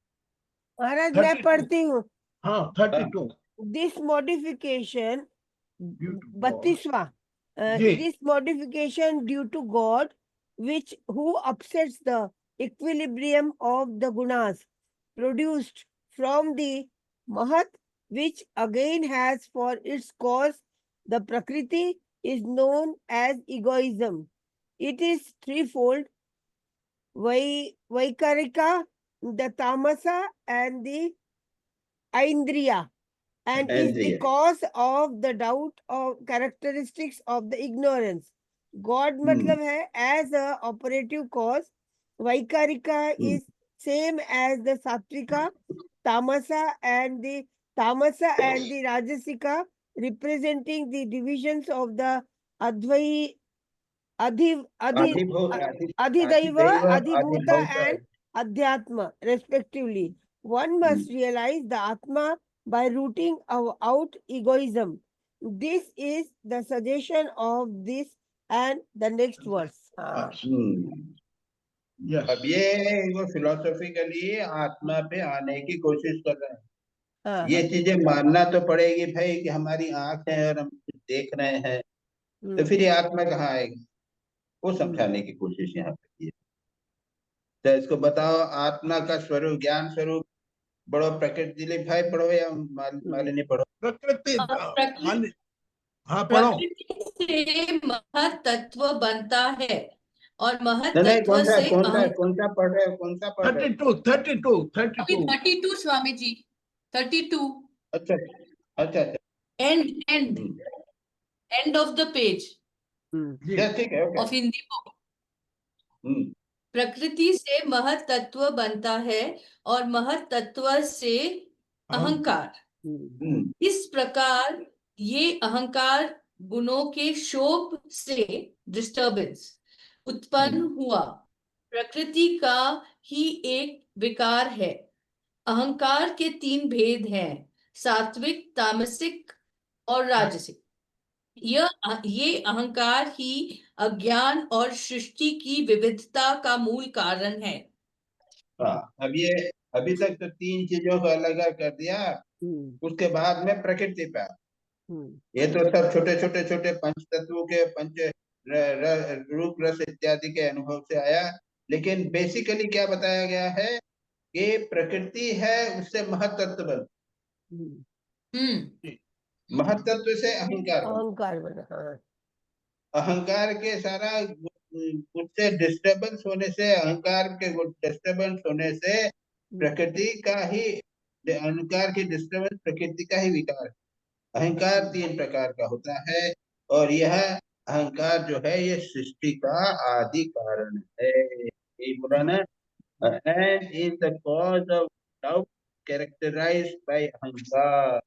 महाराज मैं 32. पढ़ती हूँ। हाँ 32 This modification, due to God. 32वां, ji this modification due to God, which who upsets the equilibrium of the gunas produced from the Mahat, which again has for its cause the Prakriti, is known as egoism. It is threefold: Vaikarika, the Tamasa, and the Aindriya, and is the Indriya. cause of the doubt of characteristics of the ignorance. God matlab hai as a operative cause. Vaikarika is same as the Satvika, Tamasa and the Rajasika, representing the divisions of the Advai, Adhidaiva, Adhibhuta and Adhyatma, respectively. One must realize the Atma by rooting out egoism. This is the suggestion of this and the next verse. yes. अब ये वो philosophically आत्मा पे आने की कोशिश कर रहे हैं। ये चीजें मानना तो पड़ेगी भाई कि हमारी आंख है और हम कुछ देख रहे हैं, तो फिर ये आत्मा कहाँ आएगी, वो समझाने की कोशिश यहाँ पे की है। तो इसको बताओ, आत्मा का स्वरूप, ज्ञान स्वरूप पढ़ो, प्रकृति दिलीप भाई पढ़ो या मालिनी पढ़ो। प्रकृति प्रकृति हाँ पढ़ो। से महत्तत्व बनता है और नहीं महत्तत्व कौन सा से कौन सा कौन सा पढ़ रहे हो, कौन सा पढ़ रहे हो? 32 32 स्वामी जी, 32 अच्छा अच्छा अच्छा, end of the page ठीक है, of ओके। Hindi book. प्रकृति से महत्तत्व बनता है और महत्तत्व से अहंकार। इस प्रकार ये अहंकार गुणों के शोभ से डिस्टर्बेंस उत्पन्न हुआ। प्रकृति का ही एक विकार है। अहंकार के तीन भेद हैं, सात्विक, तामसिक और राजसिक। ये अहंकार ही अज्ञान और सृष्टि की विविधता का मूल कारण है। अब ये अभी तक तो तीन चीजों को अलग कर दिया, उसके बाद में प्रकृति पे ये तो सब छोटे पंच तत्वों के पंच रूप रस इत्यादि के अनुभव से आया, लेकिन बेसिकली क्या बताया गया है कि प्रकृति है, उससे महत्तत्व बन, महत्तत्व से अहंकार बना। अहंकार के सारा उससे डिस्टर्बेंस होने से, अहंकार के डिस्टर्बेंस होने से प्रकृति का ही, अहंकार की डिस्टर्बेंस प्रकृति का ही विकार। अहंकार तीन प्रकार का होता है और यह अहंकार जो है ये सृष्टि का आदि कारण है। ये बोला ना, and is the cause of doubt characterized by अहंकार।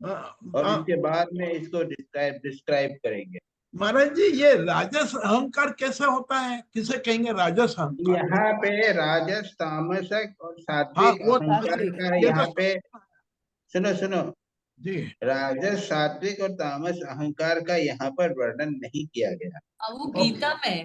और इसके बाद में इसको डिस्क्राइब करेंगे। महाराज जी, ये राजस अहंकार कैसे होता है? किसे कहेंगे राजस अहंकार? यहाँ पे राजस, तामसक और हाँ, सात्विक वो अहंकार सात्विक, का ये यहाँ तो पे, सुनो सुनो, जी। राजस, सात्विक और तामस अहंकार का यहाँ पर वर्णन नहीं किया गया। वो गीता में है।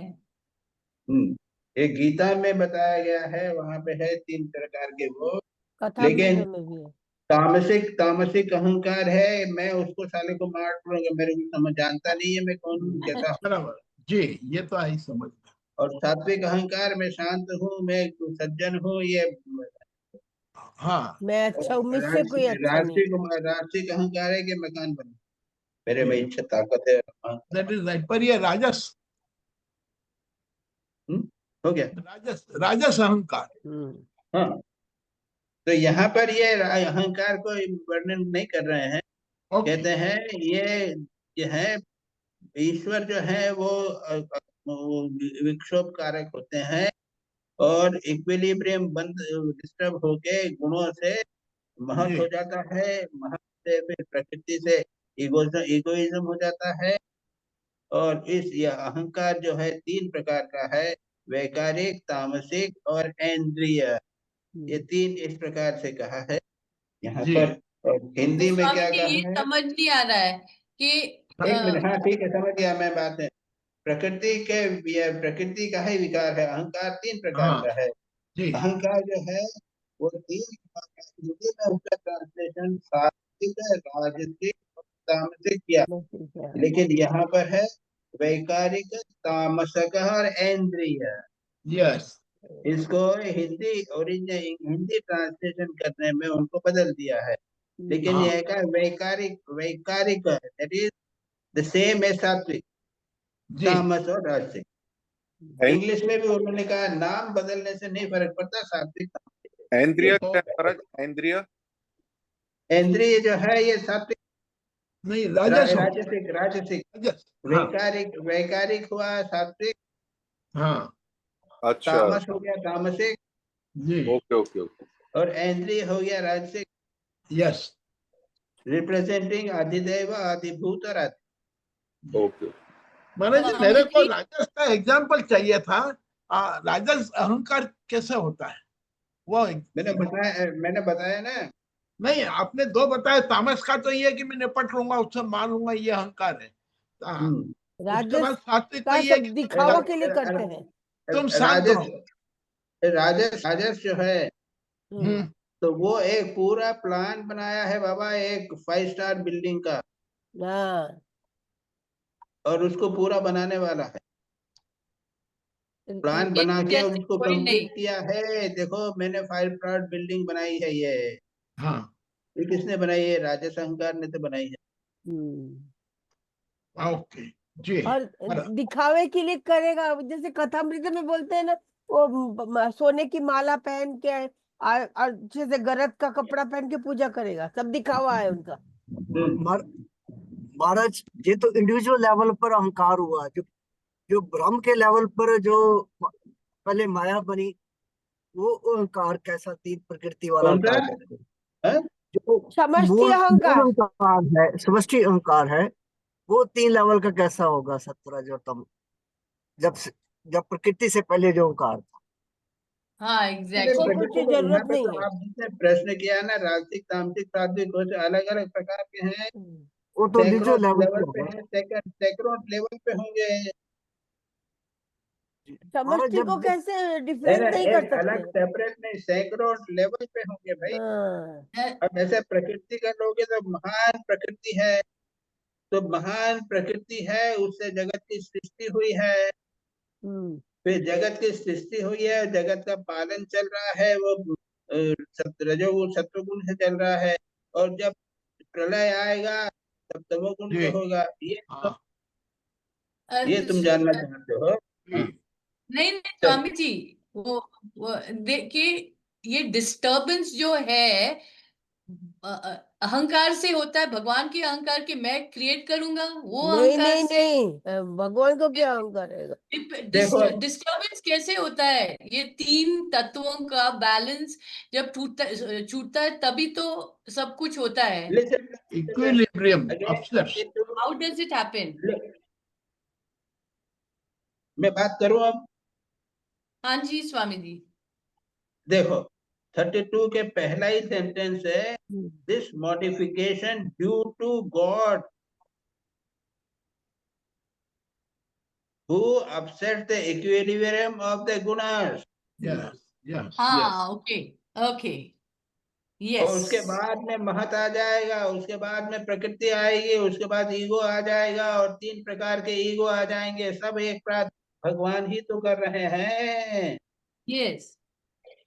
ये गीता में बताया गया है, वहां पे है 3 प्रकार के वो। कथामृत लेकिन में भी है। तामसिक अहंकार है, मैं उसको साले को मार दूंगा, मेरे को समझ जानता नहीं है मैं कौन हूँ कैसा हूँ। बराबर जी, ये तो आई समझ। और सात्विक अहंकार, मैं शांत हूँ, मैं सज्जन हूँ, ये। हाँ, मैं अच्छा हूँ, मुझसे कोई अच्छा नहीं। राजसिक अहंकार है कि मकान बन, मेरे में इच्छा ताकत है। That is right. पर ये राजस, हो गया। राजस अहंकार। हाँ, तो यहाँ पर ये अहंकार को वर्णन नहीं कर रहे हैं। ओके, कहते हैं ये है, ईश्वर जो है वो विक्षोभ कारक होते हैं, और इक्विलिब्रियम बंद, डिस्टर्ब होके गुणों से महत जी। हो जाता है, महत से फिर प्रकृति से इगोइज्म हो जाता है। और यह अहंकार जो है 3 प्रकार का है, वैकारिक, तामसिक और इंद्रिय। ये 3 इस प्रकार से कहा है यहाँ जी। पर। और हिंदी तो में स्वामी क्या जी, ये कहा है? समझ नहीं आ रहा है कि एक मिनट, हाँ ठीक है, समझ गया मैं बात है। प्रकृति के, ये प्रकृति का ही विकार है, अहंकार 3 प्रकार हाँ का है। जी। अहंकार जो है वो 3 प्रकार का है। हिंदी में उसका ट्रांसलेशन सात्विक, राजसिक और तामसिक किया, लेकिन यहाँ पर है वैकारिक, तामसक और इंद्रिय। यस। इसको हिंदी ओरिजिनल हिंदी ट्रांसलेशन करने में उनको बदल दिया है, लेकिन हाँ यह का वैकारिक, वैकारिक that is the same as सात्विक, जी। तामस और राजसिक। इंग्लिश में भी उन्होंने कहा नाम बदलने से नहीं फर्क पड़ता, सात्विक तामसिक। इंद्रिय क्या है महाराज? इंद्रिय इंद्रिय जो है ये सात्विक, नहीं, राजस हो। राजसिक, राजसिक। राजस, हाँ वैकारिक, वैकारिक हुआ सात्विक, हाँ अच्छा, तामस हो गया तामसिक, जी। Okay okay okay. और इंद्रिय हो गया राजसिक, यस। रिप्रेजेंटिंग अधिदेव, अधिभूत और आदि। ओके। महाराज जी, स्वामी मेरे को जी, राजस का एग्जाम्पल चाहिए था। राजस अहंकार कैसे होता है वो? मैंने बताया ना। नहीं, आपने 2 बताए। तामस का तो ये है कि मैं निपट लूंगा, उससे मार लूंगा, ये अहंकार है। उसके बाद राजस सात्विक का का ये है सब कि दिखावा के लिए करते हैं। तुम शांत राजस, रहो। राजस जो है, हम्म। तो वो एक पूरा प्लान बनाया है बाबा, एक 5 स्टार बिल्डिंग का, हाँ, और उसको पूरा बनाने वाला है। प्लान ये बना के जैसे उसको कोई नहीं। कंप्लीट किया है। देखो मैंने 5 स्टार बिल्डिंग बनाई है, हाँ, ये किसने बनाई है? राजस अहंकार ने तो बनाई है। ओके जी। और दिखावे के लिए करेगा, जैसे कथामृत में बोलते हैं ना, वो सोने की माला पहन के अच्छे से गरत का कपड़ा पहन के पूजा करेगा, सब दिखावा है उनका। महाराज, ये तो इंडिविजुअल लेवल पर अहंकार हुआ। जो जो ब्रह्म के लेवल पर जो पहले माया बनी, वो अहंकार कैसा? 3 प्रकृति वाला कौन सा? अहंकार है। हाँ? जो समष्टि मूल अहंकार। अहंकार है, समष्टि अहंकार है, वो 3 लेवल का कैसा होगा? सत्रजोतम, जब जब प्रकृति से पहले जो अहंकार था। हाँ अरे एग्जैक्टली। प्रकृति उसकी को, यहाँ जरूरत पे नहीं तो है। आप जिसने प्रश्न किया ना, राजसिक, तामसिक, सात्विक, अलग अलग प्रकार के हैं। वो तो सैकड़ों इंडिविजुअल लेवल पे लेवल पे होगा। हैं, सैकड़ों लेवल पे होंगे। महाराज, समष्टि को जब कैसे डिफरेंस नहीं कर एक सकते। अलग सेपरेट नहीं, सैकड़ों लेवल पे होंगे भाई। हाँ, अब ऐसे प्रकृति का लोगे तो महान प्रकृति है, तो महान प्रकृति है, उससे जगत की सृष्टि हुई है। फिर जगत की सृष्टि हुई है, जगत का पालन चल रहा है, वो रजोगुण सत्वगुण से चल रहा है। और जब प्रलय आएगा तब तमोगुण जी। से होगा। हाँ ये तुम जानना चाहते हो? जी। नहीं नहीं चल, स्वामी जी, वो देखिए, ये डिस्टरबेंस जो है अहंकार से होता है। भगवान के अहंकार के मैं क्रिएट करूंगा, वो नहीं अहंकार नहीं से नहीं, भगवान को क्या अहंकार रहेगा। देखो डिस्टरबेंस कैसे होता है? ये 3 तत्वों का बैलेंस जब छूटता है तभी तो सब कुछ होता है। Listen, equilibrium again, upsets. How does it happen? मैं बात करूं अब? हाँ जी स्वामी जी। देखो 32 के पहला ही सेंटेंस है, this modification due to God who upset the equilibrium of the gunas. Yes, yes, yes. हाँ ओके ओके और उसके यस बाद में महत आ जाएगा, उसके बाद में प्रकृति आएगी, उसके बाद ईगो आ जाएगा, और 3 प्रकार के ईगो आ जाएंगे। सब एक प्रात भगवान ही तो कर रहे हैं। यस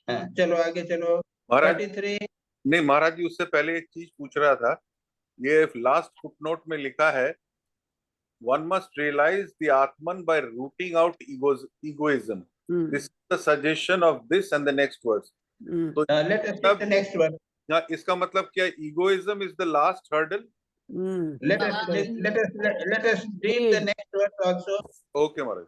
हाँ, चलो आगे चलो। महाराज 33। नहीं महाराज जी, उससे पहले एक चीज पूछ रहा था। ये लास्ट फुटनोट में लिखा है, one must realize the Atman by rooting out egoism. This is the suggestion of this and the next verse. तो Let us take the next one. इसका मतलब क्या, egoism is the last hurdle? Let us read the next verse also. Okay महाराज।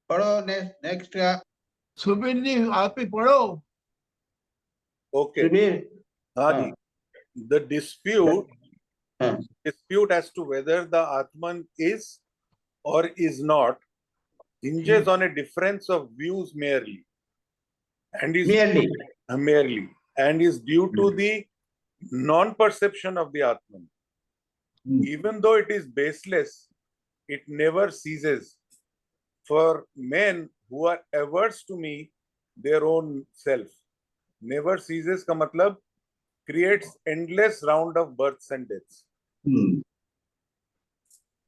पढ़ो next का। सुबीर जी आप ही पढ़ो। Okay। Subir. हाँ जी। The dispute as to whether the Atman is or is not hinges on a difference of views merely, and is due to the non-perception of the Atman. Even though it is baseless, it never ceases. For men who are averse to me, their own self, never ceases का मतलब creates endless round of births and deaths.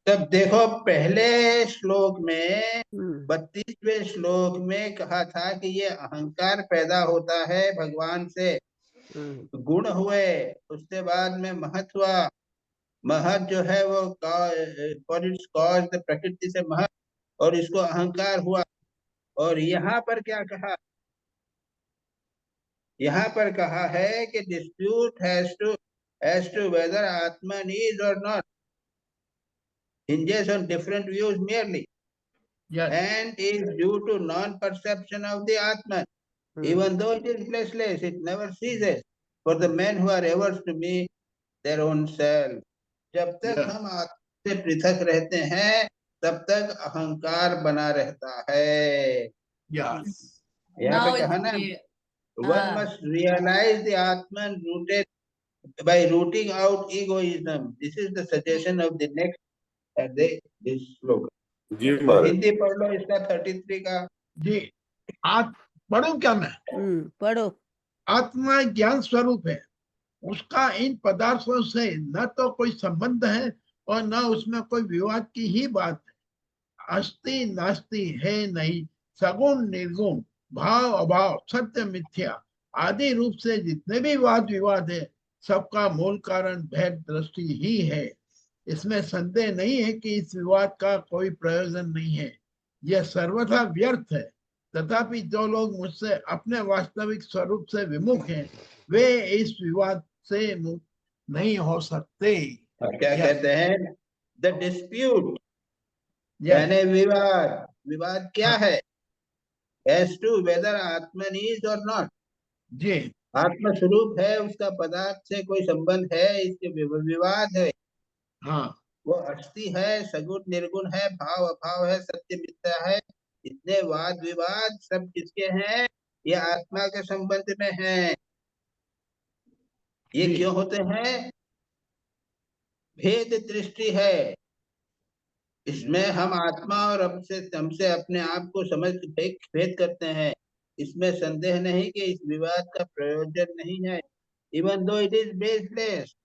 तब देखो पहले श्लोक में 32वें श्लोक में कहा था कि ये अहंकार पैदा होता है भगवान से, गुण हुए, उसके बाद में महत हुआ। महत जो है वो कॉज प्रकृति से महत, और इसको अहंकार हुआ। और यहाँ पर क्या कहा? यहाँ पर कहा है कि dispute has to weather Atman is और not hinges on different views merely. Yes. And is due to non-perception of the Atman. Even though it is fleshless, it never ceases. For the men who are averse to me, their own self. जब तक हम आत्मा से पृथक रहते हैं, तब तक अहंकार बना रहता है। Yes. यहाँ पे कहा ना, one must realize the Atman rooted by rooting out egoism. This is the suggestion of the next this श्लोक। जी तो महाराज। हिंदी पढ़ लो इसका 33 का। जी आप पढ़ो क्या? मैं पढ़ो। आत्मा ज्ञान स्वरूप है, उसका इन पदार्थों से न तो कोई संबंध है और न उसमें कोई विवाद की ही बात है। अस्ति नास्ति है नहीं, सगुण निर्गुण, भाव अभाव, सत्य मिथ्या आदि रूप से जितने भी वाद विवाद है, सबका मूल कारण भेद दृष्टि ही है। इसमें संदेह नहीं है कि इस विवाद का कोई प्रयोजन नहीं है, यह सर्वथा व्यर्थ है। तथापि जो लोग मुझसे अपने वास्तविक स्वरूप से विमुख हैं, वे इस विवाद से मुक्त नहीं हो सकते। क्या कहते हैं? द डिस्प्यूट यानी विवाद। विवाद क्या है? As to weather Atman is और नॉट। जी आत्म स्वरूप है, उसका पदार्थ से कोई संबंध है, इसके विवाद है। हाँ, वो अस्थि है, सगुण निर्गुण है, भाव अभाव है, सत्य मिथ्या है। इतने वाद विवाद सब किसके हैं? ये आत्मा के संबंध में है। ये क्यों होते हैं? भेद दृष्टि है। इसमें हम आत्मा और हमसे अपने आप को समझ भेद करते हैं। इसमें संदेह नहीं कि इस विवाद का प्रयोजन नहीं है। Even though it is baseless,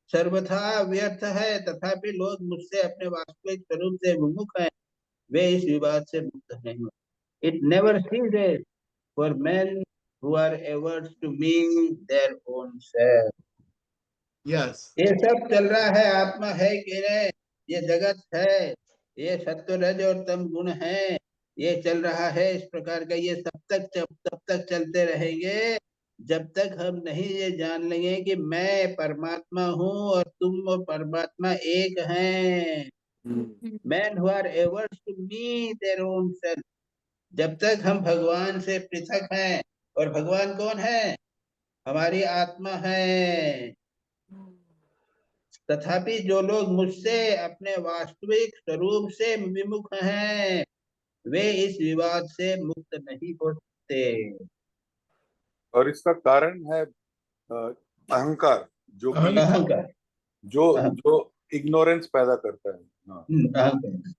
सर्वथा व्यर्थ है। तथापि लोग मुझसे अपने वास्तविक स्वरूप से विमुख हैं, वे इस विवाद से मुक्त नहीं होते। It never ceases for men who are averse to me their own self. Yes, ये सब चल रहा है, आत्मा है कि नहीं, ये जगत है, ये सत्व रज और तम गुण है, ये चल रहा है इस प्रकार का। ये तब तक चलते रहेंगे जब तक हम नहीं ये जान लेंगे कि मैं परमात्मा हूँ और तुम और परमात्मा एक हैं। Men who are averse to me their own self. जब तक हम भगवान से पृथक हैं, और भगवान कौन है? हमारी आत्मा है। तथापि जो लोग मुझसे अपने वास्तविक स्वरूप से विमुख हैं वे इस विवाद से मुक्त नहीं हो सकते। और इसका कारण है अहंकार, जो कि अहंकार, जो जो इग्नोरेंस पैदा करता है। हाँ। अहंकार।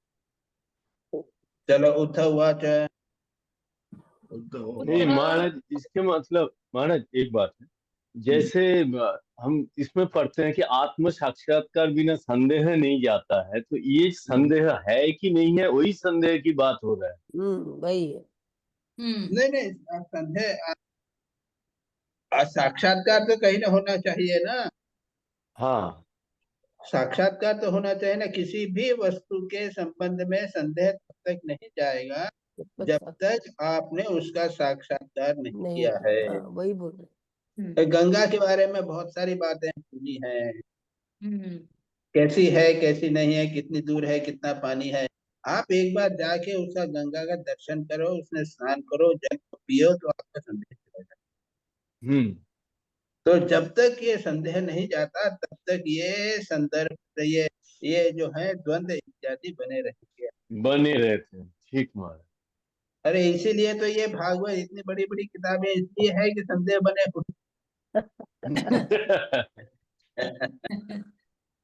चलो उद्धवाच। नहीं महाराज, इसके मतलब महाराज एक बात है, जैसे हम इसमें पढ़ते हैं कि आत्म साक्षात्कार बिना संदेह नहीं जाता है, तो ये संदेह है कि नहीं है, वही संदेह की बात हो रहा है। वही है। नहीं नहीं, संदेह साक्षात्कार तो कहीं ना होना चाहिए ना। हाँ साक्षात्कार तो होना चाहिए ना। किसी भी वस्तु के संबंध में संदेह तब तक नहीं जाएगा जब तक आपने उसका साक्षात्कार नहीं नहीं, किया है। हाँ, वही बोल रहे। गंगा के बारे में बहुत सारी बातें सुनी है, हम्म कैसी है कैसी नहीं है, कितनी दूर है, कितना पानी है। आप एक बार जाके उसका गंगा का दर्शन करो, उसमें स्नान करो, जल को पियो तो आपका संदेह चलेगा। हम्म तो जब तक ये संदेह नहीं जाता तब तक ये संदर्भ, ये जो है द्वंद्व इत्यादि बने रहेंगे। बने रहते हैं। ठीक महाराज। अरे इसीलिए तो ये भागवत इतनी बड़ी बड़ी किताबें इसलिए है कि संदेह बने हुए।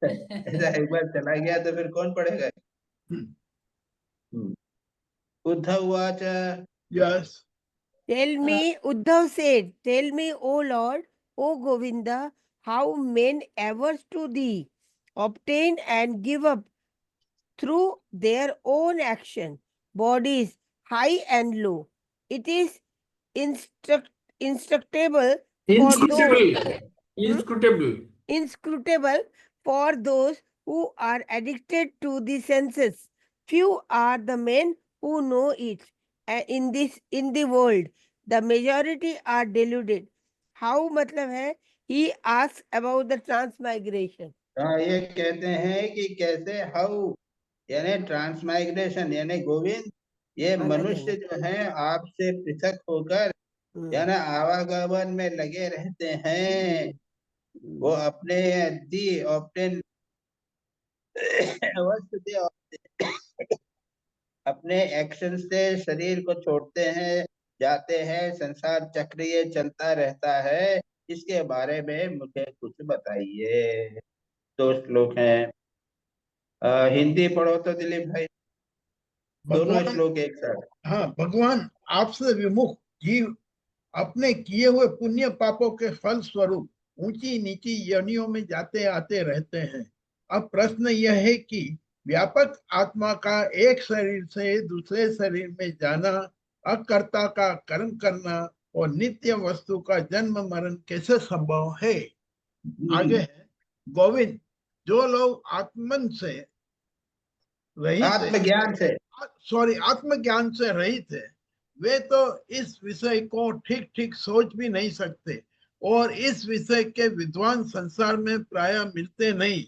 ऐसा एक बार चला गया तो फिर कौन पढ़ेगा। Uddhav watch. Yes. Tell me, Uddhav said, tell me, O Lord, O Govinda, how men averse to thee obtain and give up through their own action, bodies high and low. It is instructable for those inscrutable for those who are addicted to the senses. Few are the men who know it. In the world, the majority are deluded. How मतलब है? He asks about the transmigration. हाँ, ये कहते हैं कि कैसे how यानी transmigration, यानी गोविंद ये अलग मनुष्य है। जो है आपसे पृथक होकर यानी आवागमन में लगे रहते हैं। वो अपने दी ऑप्टेन अपने एक्शन से शरीर को छोड़ते हैं, जाते हैं, संसार चक्र ये चलता रहता है। इसके बारे में मुझे कुछ बताइए। दो श्लोक हैं, हिंदी पढ़ो तो दिलीप भाई, दोनों भगवान, श्लोक एक साथ। हाँ, भगवान आपसे विमुख जीव अपने किए हुए पुण्य पापों के फल स्वरूप ऊंची नीची योनियों में जाते आते रहते हैं। अब प्रश्न यह है कि व्यापक आत्मा का एक शरीर से दूसरे शरीर में जाना, अकर्ता का कर्म करना और नित्य वस्तु का जन्म मरण कैसे संभव है? आगे है, गोविंद, जो लोग आत्मन से रहित, आत्मज्ञान से, आत्मज्ञान से रहित है, वे तो इस विषय को ठीक ठीक सोच भी नहीं सकते और इस विषय के विद्वान संसार में प्राय मिलते नहीं,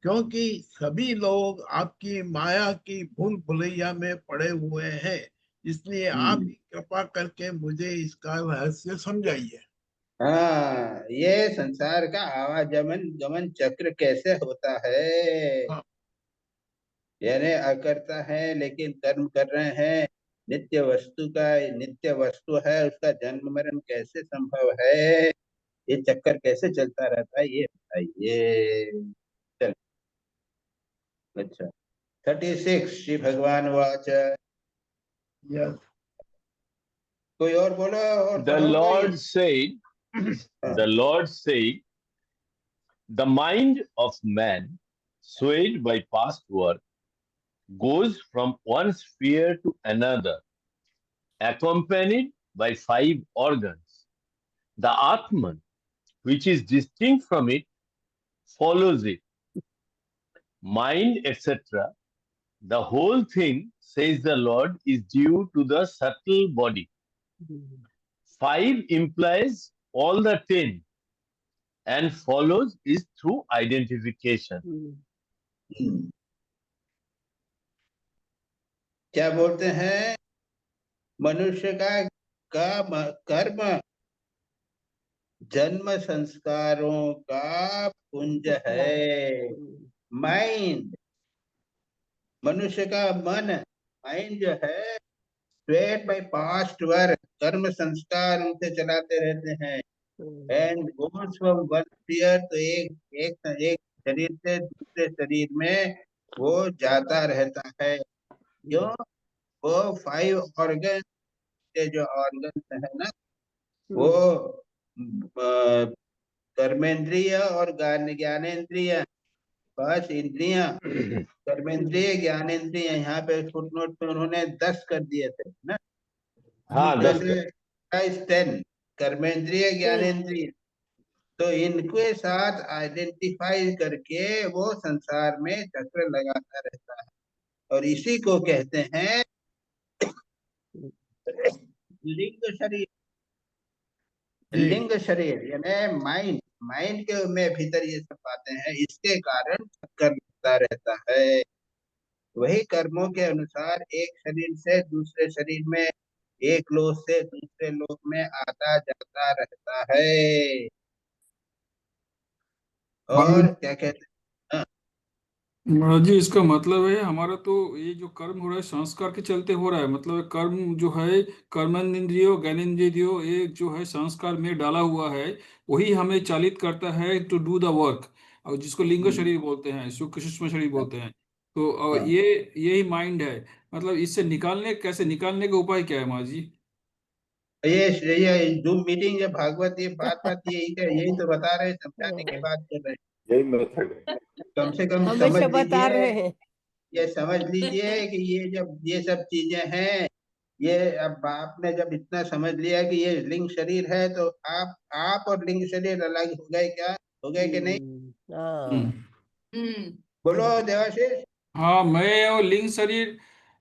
क्योंकि सभी लोग आपकी माया की भूल भुलैया में पड़े हुए हैं। इसलिए आप ही कृपा करके मुझे इसका रहस्य समझाइए। हाँ, ये संसार का आवागमन गमन चक्र कैसे होता है। हाँ। यानी अकर्ता है लेकिन कर्म कर रहे हैं, नित्य वस्तु का नित्य वस्तु है, उसका जन्म मरण कैसे संभव है, ये चक्कर कैसे चलता रहता है, ये बताइए। चल, अच्छा 36 श्री भगवान वाच। Yes. कोई और बोलो और The पढ़ो कोई। Lord said, the Lord said, the mind of man, swayed by past work, goes from one sphere to another, accompanied by 5 organs. The Atman, which is distinct from it, follows it. Mind, etc. The whole thing, says the Lord, is due to the subtle body. 5 implies all the 10 and follows is through identification. क्या बोलते हैं, मनुष्य का कर्म जन्म संस्कारों का पुंज है। माइंड, मनुष्य का मन, माइंड जो है स्वेट बाय पास्ट वर्क, कर्म संस्कार उनसे चलाते रहते हैं। And goes from one sphere, तो एक शरीर से दूसरे शरीर में वो जाता रहता है। क्यों? वो 5 ऑर्गन के जो ऑर्गन है ना, वो कर्मेंद्रिय और ज्ञानेंद्रिय, 5 इंद्रियां, कर्मेंद्रिय ज्ञानेंद्रिय, यहाँ पे फुटनोट में उन्होंने 10 कर दिए थे ना। हाँ, 10 10 कर्मेंद्रिय ज्ञानेंद्रिय, तो इनके साथ आइडेंटिफाई करके वो संसार में चक्र लगाता रहता है, और इसी को कहते हैं लिंग शरीर। लिंग शरीर यानी माइंड, माइंड के में भीतर ये सब बातें हैं, इसके कारण चक्कर लगता रहता है। वही कर्मों के अनुसार एक शरीर से दूसरे शरीर में, एक लोक से दूसरे लोक में आता जाता रहता है। और क्या कहते हैं? महाराज जी, इसका मतलब है हमारा तो ये जो कर्म हो रहा है संस्कार के चलते हो रहा है, मतलब कर्म जो है कर्मेंद्रियों ज्ञानेंद्रियों ये जो है संस्कार में डाला हुआ है, वही हमें चालित करता है टू डू द वर्क, और जिसको लिंग शरीर बोलते हैं, सूक्ष्म शरीर बोलते हैं। तो हाँ। ये यही माइंड है, मतलब इससे निकालने का उपाय क्या है महाराज जी? ये जूम मीटिंग, जब भागवत ये बात यही तो बता रहे हैं, समझाने की बात कर रहे हैं। यही मेथड है। कम से कम समझ हमेशा बता लीजिए, रहे हैं। ये समझ लीजिए कि ये जब ये सब चीजें हैं, ये अब आपने जब इतना समझ लिया कि ये लिंग शरीर है, तो आप और लिंग शरीर अलग हो गए क्या? हो गए कि नहीं? हाँ। हम्म बोलो देवाशीष। हाँ, मैं और लिंग शरीर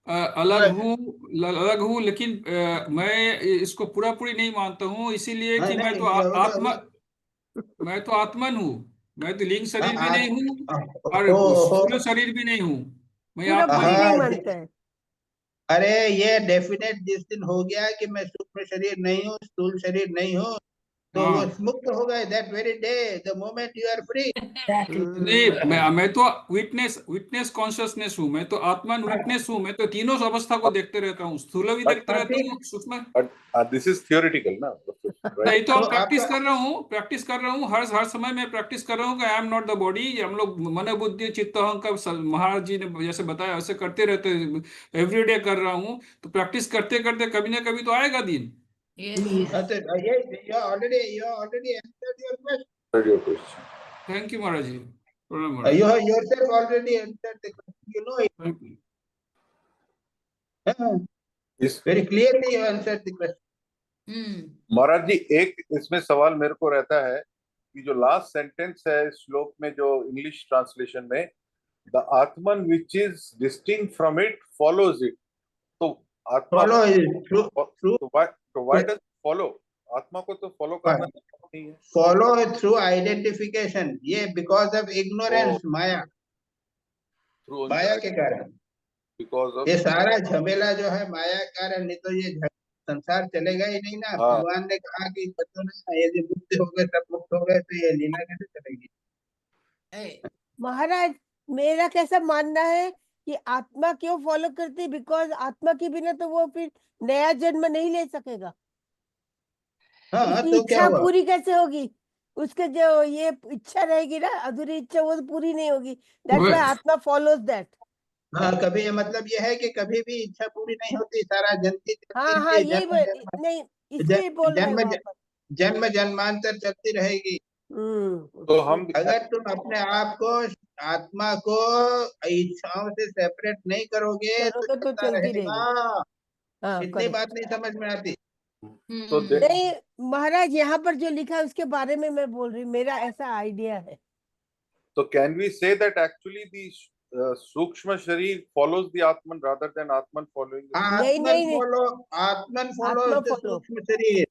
अलग हूँ, लेकिन मैं इसको पूरा पूरी नहीं मानता हूँ, इसीलिए हाँ, कि नहीं मैं तो आत्मन हूँ। मैं तो लिंग हाँ, शरीर भी नहीं हूँ और ओ, स्थूल शरीर भी नहीं हूँ, मैं पूरा आत्मन पूरी हूँ। नहीं हाँ, मानता है। अरे ये डेफिनेट जिस दिन हो गया कि मैं सूक्ष्म शरीर नहीं हूँ, स्थूल शरीर नहीं हूँ, तो वो हाँ, मुक्त हो गए। That very day, the moment you are free. नहीं, मैं तो विटनेस कॉन्शियसनेस हूँ, मैं तो आत्मन विटनेस हूँ, मैं तो तीनों अवस्था को देखते रहता हूँ, स्थूल भी देखते हाँ, रहता ठीक। हूँ, सूक्ष्म। दिस इज थियोरिटिकल ना, नहीं, राइट? तो तो हम प्रैक्टिस आपका कर रहा हूँ, हर समय मैं प्रैक्टिस कर रहा हूँ कि I am not the body. हम लोग मन बुद्धि चित्त अहंकार महाराज जी ने जैसे बताया वैसे करते रहते, एवरीडे कर रहा हूँ, तो प्रैक्टिस करते करते कभी ना कभी तो आएगा दिन। यस ये you already answered your question. Your question. Thank you महाराज जी, प्रणाम महाराज। You have yourself already answered the question. You know it. Thank you. इस Very clearly you answered the question. महाराज जी, एक इसमें सवाल मेरे को रहता है कि जो लास्ट सेंटेंस है इस श्लोक में, जो इंग्लिश ट्रांसलेशन में, the Atman which is distinct from it follows it, तो आत्मा Follow is through तो व्हाई डज फॉलो? आत्मा को तो फॉलो करना नहीं है। follow through identification. ये because of ignorance, माया, थ्रू माया के कारण। बिकॉज ऑफ ये सारा झमेला जो है माया के कारण, नहीं तो ये संसार चलेगा ही नहीं ना। हाँ। भगवान ने कहा कि बच्चों ना, यदि मुक्त हो गए, सब मुक्त हो गए, तो ये लीला कैसे चलेगी? महाराज, मेरा कैसा मानना है कि आत्मा क्यों फॉलो करती, बिकॉज आत्मा के बिना तो वो फिर नया जन्म नहीं ले सकेगा। हाँ, उसकी तो क्या इच्छा हुआ? पूरी कैसे होगी? उसके जो ये इच्छा रहेगी ना, अधूरी इच्छा, वो तो पूरी नहीं होगी। दैट्स व्हाई आत्मा फॉलोज दैट। हाँ, कभी ये मतलब ये है कि कभी भी इच्छा पूरी नहीं होती, सारा जनती हाँ हाँ, रहती है, यही नहीं, इसलिए बोल रहा है वहां पर। जन्म जन्मांतर चलती रहेगी। तो हम अगर तुम अपने आप को, आत्मा को इच्छाओं से सेपरेट नहीं करोगे तो तो चलता चलती रहेगा। रहेगी। हाँ, इतनी करेक्ट। बात नहीं समझ में आती। तो नहीं महाराज, यहाँ पर जो लिखा है उसके बारे में मैं बोल रही हूँ, मेरा ऐसा आइडिया है। तो can we say that actually the sukshma sharira follows the atman rather than atman following the नहीं नहीं नहीं, आत्मन फॉलो आत्मा follow। सूक्ष्म शरीर।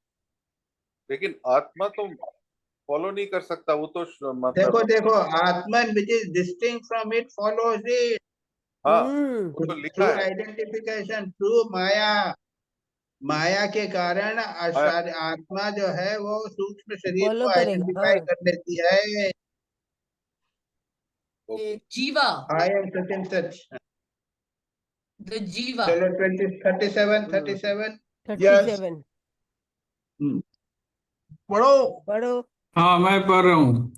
लेकिन आत्मा तो फॉलो नहीं कर सकता, वो तो देखो मतलब देखो, आत्मन which is distinct from it follows it हाँ, वो तो लिखा थ्रू है। आइडेंटिफिकेशन, थ्रू माया। माया के कारण आत्मा जो है वो सूक्ष्म शरीर फॉलो को करेगा, आइडेंटिफाई हाँ। कर लेती है। जीवा, I am such and such. The जीवा। चलो 37 37। 37 पढ़ो। पढ़ो। हाँ मैं पढ़ रहा हूँ।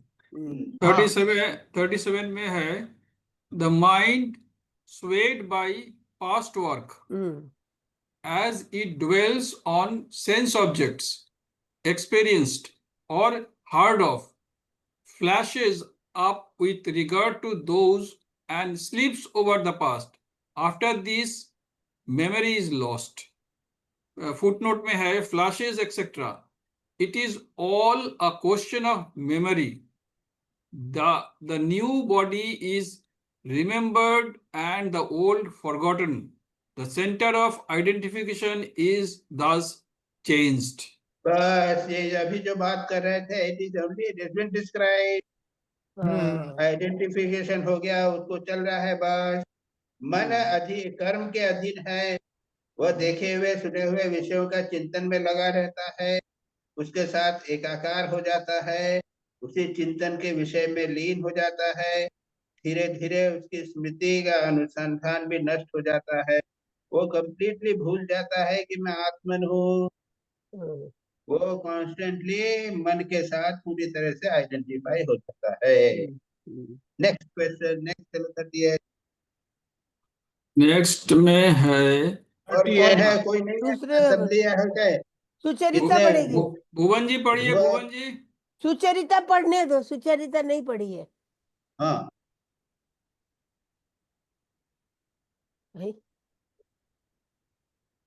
हाँ 37 में है, the mind swayed by past work as it dwells on sense objects experienced or heard of, flashes up with regard to those and sleeps over the past. After this, memory is lost. Footnote में है flashes etc. It is all a question of memory. The new body is remembered and the old forgotten. The center of identification is thus changed. बस ये अभी जो बात कर रहे थे, it is only different describe. हाँ। आइडेंटिफिकेशन हो गया, उसको चल रहा है बस। मन अधीन, कर्म के अधीन है, वह देखे हुए सुने हुए विषयों का चिंतन में लगा रहता है, उसके साथ एकाकार हो जाता है, उसी चिंतन के विषय में लीन हो जाता है। धीरे धीरे उसकी स्मृति का अनुसंधान भी नष्ट हो जाता है, वो कंप्लीटली भूल जाता है कि मैं आत्मन हूँ। वो कॉन्स्टेंटली मन के साथ पूरी तरह से आइडेंटिफाई हो जाता है। Next question, next. चलो 38। नेक्स्ट में है, और कौन है? कोई नहीं है? दूसरे सब लिया है क्या? सुचरिता कितने? पढ़ेगी। भुवन जी पढ़िए, वो- भुवन जी। सुचरिता पढ़ने दो, सुचरिता नहीं पढ़ी है हाँ भाई।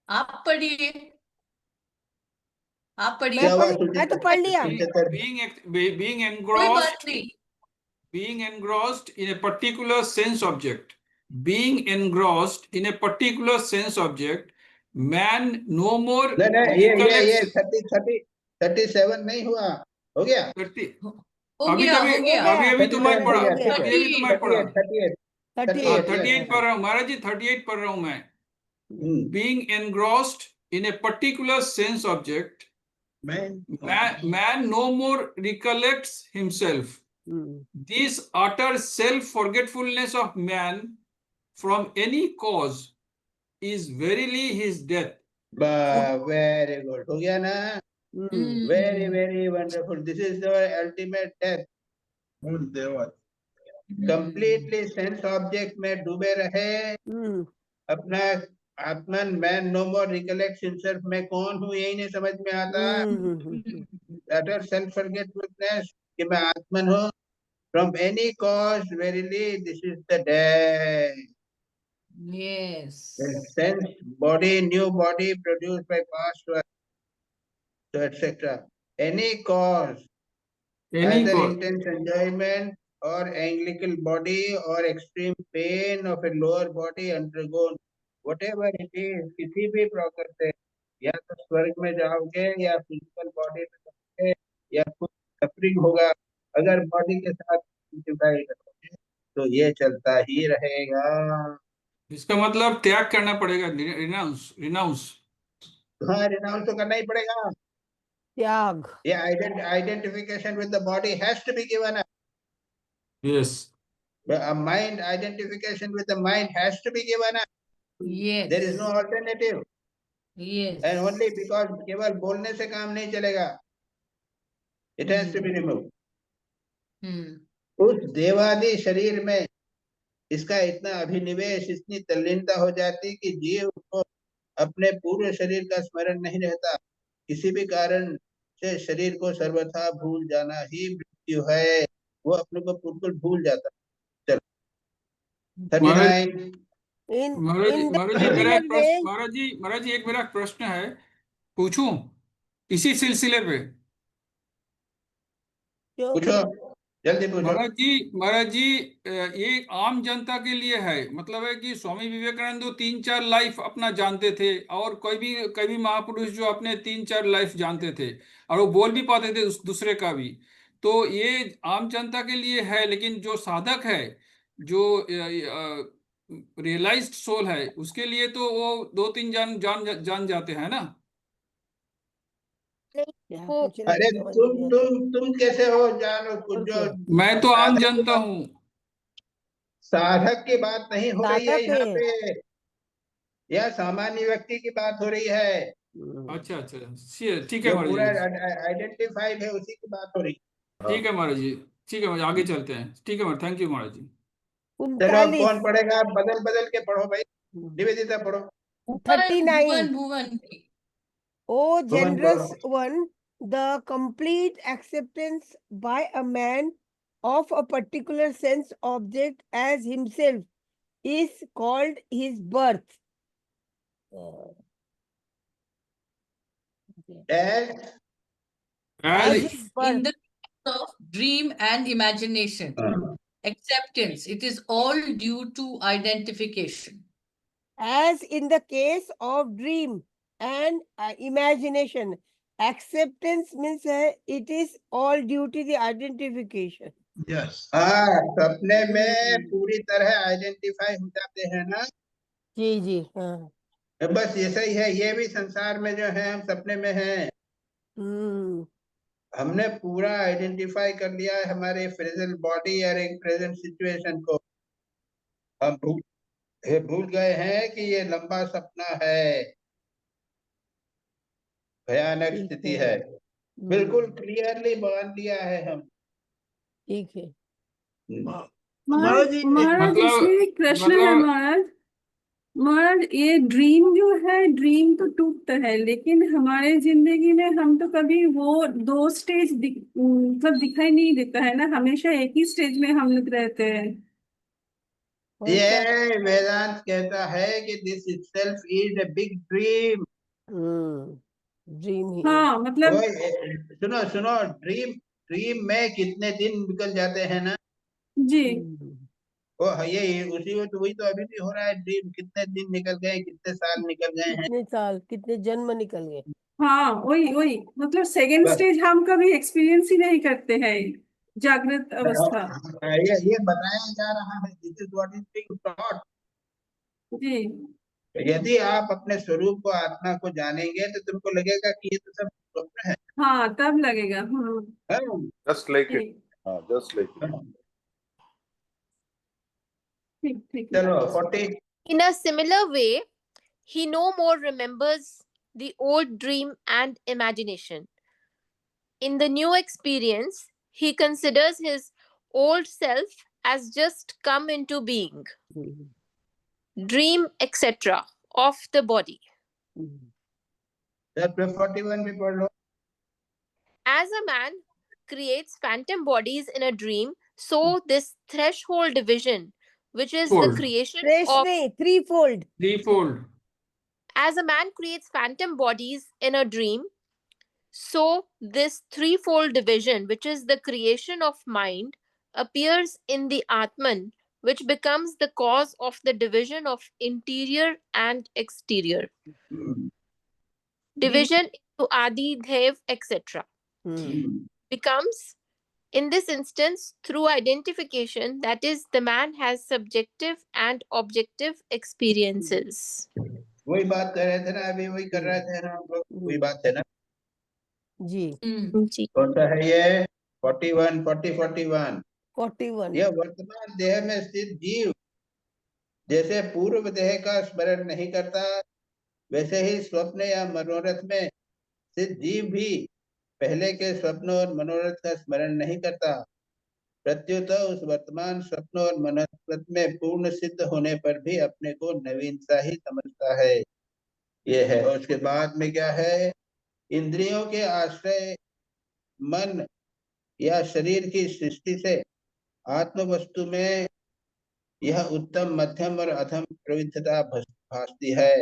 आप पढ़िए, आप मैं पढ़िए। मैं तो पढ़ लिया। being कोई बात engrossed नहीं। being engrossed in a particular sense object, being engrossed in a particular sense object, man no more नहीं, ये recollects 37 नहीं हुआ, हो गया? 30 हो अभी गया, तभी हो गया। अभी अभी तो मैं 37 पढ़ा, हो गया, ठीक है। अभी अभी तो मैं पढ़ा। 38 38 38 पढ़ रहा हूँ महाराज जी, 38 पढ़ रहा हूँ मैं। Being engrossed in a particular sense object, man no more recollects himself. This utter self-forgetfulness of man from any cause is verily his death. Very good, हो गया ना? Very very wonderful. This is the ultimate death. Completely sense object में डूबे रहे, अपना आत्मन, man no मोर recollect himself, मैं कौन हूँ यही नहीं समझ में आता। अटर सेल्फ फॉरगेटफुलनेस कि मैं आत्मन हूँ। From any cause verily this is the death. Yes. Sense body, new body produced by past work, so etc. Any cause, either intense enjoyment or anglical body or extreme pain of a lower body undergone, whatever it is, किसी भी प्रकार से, या तो स्वर्ग में जाओगे या फिजिकल बॉडी में जाओगे या कुछ सफरिंग होगा, अगर बॉडी के साथ identify करोगे तो ये चलता ही रहेगा। इसका मतलब त्याग करना पड़ेगा, रिनाउंस रिनाउंस। हाँ, रिनाउंस तो करना ही पड़ेगा। त्याग। ये identification with the body has to be given up. Yes. A mind identification with the mind has to be given up. Yes. There is no alternative. Yes. And only because केवल बोलने से काम नहीं चलेगा. It has to be removed. उस देवादी शरीर में इसका इतना अभिनिवेश, इतनी तल्लीनता हो जाती कि जीव को अपने पूरे शरीर का स्मरण नहीं रहता। किसी भी कारण से शरीर को सर्वथा भूल जाना ही मृत्यु है, वो अपने को बिल्कुल भूल जाता। चलो 39। महाराज जी एक मेरा प्रश्न है, पूछूं इसी सिलसिले पे? पूछो, जल्दी पूछो। महाराज जी ये आम जनता के लिए है, मतलब है कि स्वामी विवेकानंद 3-4 लाइफ अपना जानते थे, और कोई भी महापुरुष जो अपने 3-4 लाइफ जानते थे, और वो बोल भी पाते थे उस दूसरे का भी। तो ये आम जनता के लिए है, लेकिन जो साधक है, जो रियलाइज्ड सोल है, उसके लिए तो वो 2-3 जान जाते हैं ना। नहीं, यहाँ वो पे चला अरे गया, समझ नहीं आता। तुम कैसे हो जानो कुछ और जो क्या? मैं तो आम साधक की जनता बात- हूँ। साधक की बात नहीं हो रही है साधक यहाँ है। पे, यह सामान्य व्यक्ति की बात हो रही है, अच्छा अच्छा, ठीक है जो महाराज पूरा जी। आइडेंटिफाइड है उसी की बात हो रही है। ठीक है महाराज जी, ठीक है महाराज, आगे चलते हैं। ठीक है महाराज, थैंक यू महाराज जी। चलो अब 39, कौन पढ़ेगा? आप बदल बदल के पढ़ो भाई, निवेदिता पढ़ो। 39. भुवन O भुवन generous पढ़ो। one, the complete acceptance by a man of a particular sense object as himself is called his birth. As As As his in birth. the case of dream and imagination. Acceptance, it is all due to identification. As in the case of dream and imagination, acceptance means it is all due to the identification. Yes. हाँ, सपने में पूरी तरह identify हो जाते हैं ना, जी जी हाँ। बस ऐसा ही है, ये भी संसार में जो है हम सपने में हैं, हम्म। हमने पूरा आइडेंटिफाई कर लिया है हमारे प्रेजेंट बॉडी और एक प्रेजेंट सिचुएशन को, हम भूल गए हैं कि ये लंबा सपना है, भयानक ठीक स्थिति है। है, बिल्कुल क्लियरली मान लिया है हम। ठीक है। महाराज जी, महाराज इसमें एक प्रश्न है महाराज। महाराज ये ड्रीम जो है, ड्रीम तो टूटता है, लेकिन हमारे जिंदगी में हम तो कभी वो दो स्टेज मतलब दिखाई नहीं देता है ना, हमेशा एक ही स्टेज में हम लोग रहते हैं। ये वेदांत कहता है कि this itself is a big dream. Dream ही। हाँ मतलब सुनो सुनो, ड्रीम में कितने दिन निकल जाते हैं ना जी। वो ये उसी में तो वही तो अभी भी हो रहा है, ड्रीम कितने दिन निकल गए, कितने साल निकल गए हैं। कितने साल, कितने जन्म निकल गए। हाँ वही वही, मतलब सेकेंड बस। स्टेज हम कभी एक्सपीरियंस ही नहीं करते हैं, जागृत अवस्था। ये बताया जा रहा है, this is what is being taught. जी यदि आप अपने स्वरूप को, आत्मा को जानेंगे तो तुमको लगेगा कि ये तो सब स्वप्न है। हाँ तब लगेगा। हाँ Just like it. ठीक Just like it. ठीक ठीक। चलो 40। In a similar way, he no more remembers the old dream and imagination. In the new experience, he considers his old self as just come into being, dream, etc., of the body. 41 भी पढ़ लो। As a man creates phantom bodies in a dream, so this threshold division, which is the Fold. creation Fresh of, नहीं, threefold. Threefold. as a man creates phantom bodies in a dream, so this threefold division, which is the creation of mind, appears in the Atman, which becomes the cause of the division of interior and exterior, division into Adi, Dev, etc. Becomes, in this instance, through identification, that is, the man has subjective and objective experiences. वही बात कर रहे थे ना, अभी वही कर रहे थे ना हम लोग, वही बात है ना। जी जी। कौन सा है ये? 41, 41। 41। यह वर्तमान देह में स्थित जीव जैसे पूर्व देह का स्मरण नहीं करता, वैसे ही स्वप्न या मनोरथ में स्थित जीव भी पहले के स्वप्न और मनोरथ का स्मरण नहीं करता। प्रत्युत उस वर्तमान स्वप्न और मनोरथ में पूर्ण सिद्ध होने पर भी अपने को नवीनता ही समझता है। ये है। और उसके बाद में क्या है? इंद्रियों के आश्रय मन या शरीर की सृष्टि से आत्म वस्तु में यह उत्तम, मध्यम और अधम प्रविधता भासती है।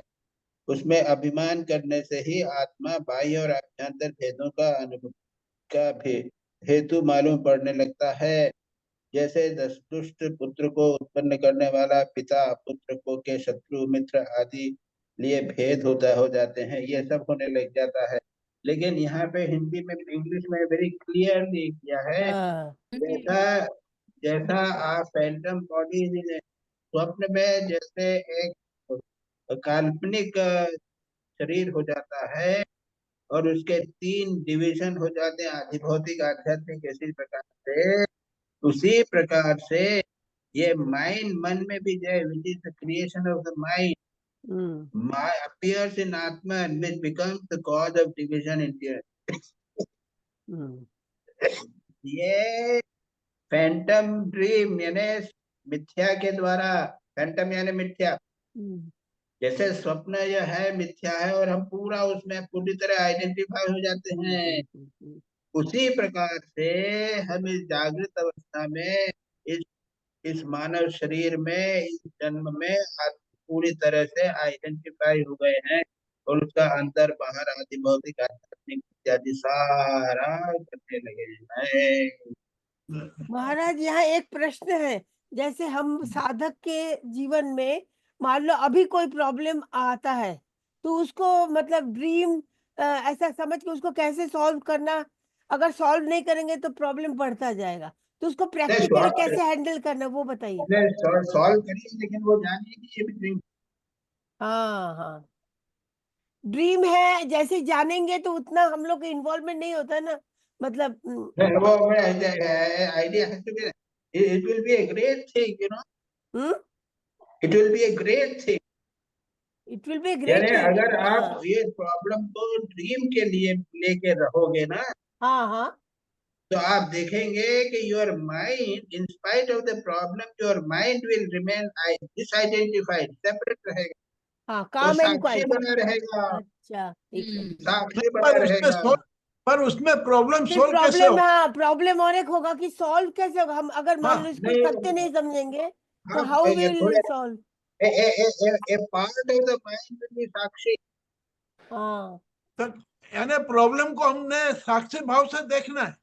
उसमें अभिमान करने से ही आत्मा बाह्य और आभ्यंतर भेदों का अनुभव का भी हेतु मालूम पड़ने लगता है। जैसे दुष्ट पुत्र को उत्पन्न करने वाला पिता पुत्र को के शत्रु मित्र आदि लिए भेद हो जाते हैं, ये सब होने लग जाता है। लेकिन यहाँ पे हिंदी में, इंग्लिश में वेरी क्लियरली किया है, जैसा जैसा आप फैंटम बॉडी स्वप्न में जैसे एक काल्पनिक शरीर हो जाता है, और उसके 3 डिवीजन हो जाते हैं, अधिभौतिक, आध्यात्मिक, इसी प्रकार से, उसी प्रकार से ये माइंड, मन में भी जो है, which is the creation of the mind, appears in Atman, which becomes the cause of division in the earth. ये फैंटम ड्रीम यानी मिथ्या के द्वारा, फैंटम यानी मिथ्या, जैसे स्वप्न जो है मिथ्या है और हम पूरा उसमें पूरी तरह आइडेंटिफाई हो जाते हैं, उसी प्रकार से हम इस जागृत अवस्था में, इस मानव शरीर में, इस जन्म में पूरी तरह से आइडेंटिफाई हो गए हैं और उसका अंदर बाहर आदि भौतिक, आध्यात्मिक इत्यादि सारा करने लगे हैं। महाराज यहाँ एक प्रश्न है, जैसे हम साधक के जीवन में मान लो अभी कोई प्रॉब्लम आता है तो उसको मतलब ड्रीम ऐसा समझ के उसको कैसे सॉल्व करना, अगर सॉल्व नहीं करेंगे तो प्रॉब्लम बढ़ता जाएगा, तो उसको प्रैक्टिकली कैसे हैंडल करना वो बताइए। सॉल्व करिए, लेकिन वो जानिए कि ये भी ड्रीम। हाँ हाँ, ड्रीम है जैसे जानेंगे तो उतना हम लोग का इन्वॉल्वमेंट नहीं होता ना, मतलब वो idea has to be, it will be a great thing, you know, it will be a great thing, it will be great यानी अगर आप ये प्रॉब्लम को ड्रीम के लिए लेके रहोगे ना, हाँ हाँ, तो आप देखेंगे कि your mind, in spite of the problem, your mind will remain disidentified, separate रहेगा, हाँ, वो काम एंड साक्षी बना रहेगा, अच्छा ठीक है, साक्षी बना रहेगा। पर उसमें प्रॉब्लम फिर सोल्व कैसे प्रॉब्लम, हो? हाँ प्रॉब्लम और एक होगा कि सॉल्व कैसे होगा, हम अगर मान लो इसको सत्य नहीं समझेंगे तो how will solve. a part of the mind will be साक्षी। हाँ, तो यानी प्रॉब्लम को हमने साक्षी भाव से देखना है।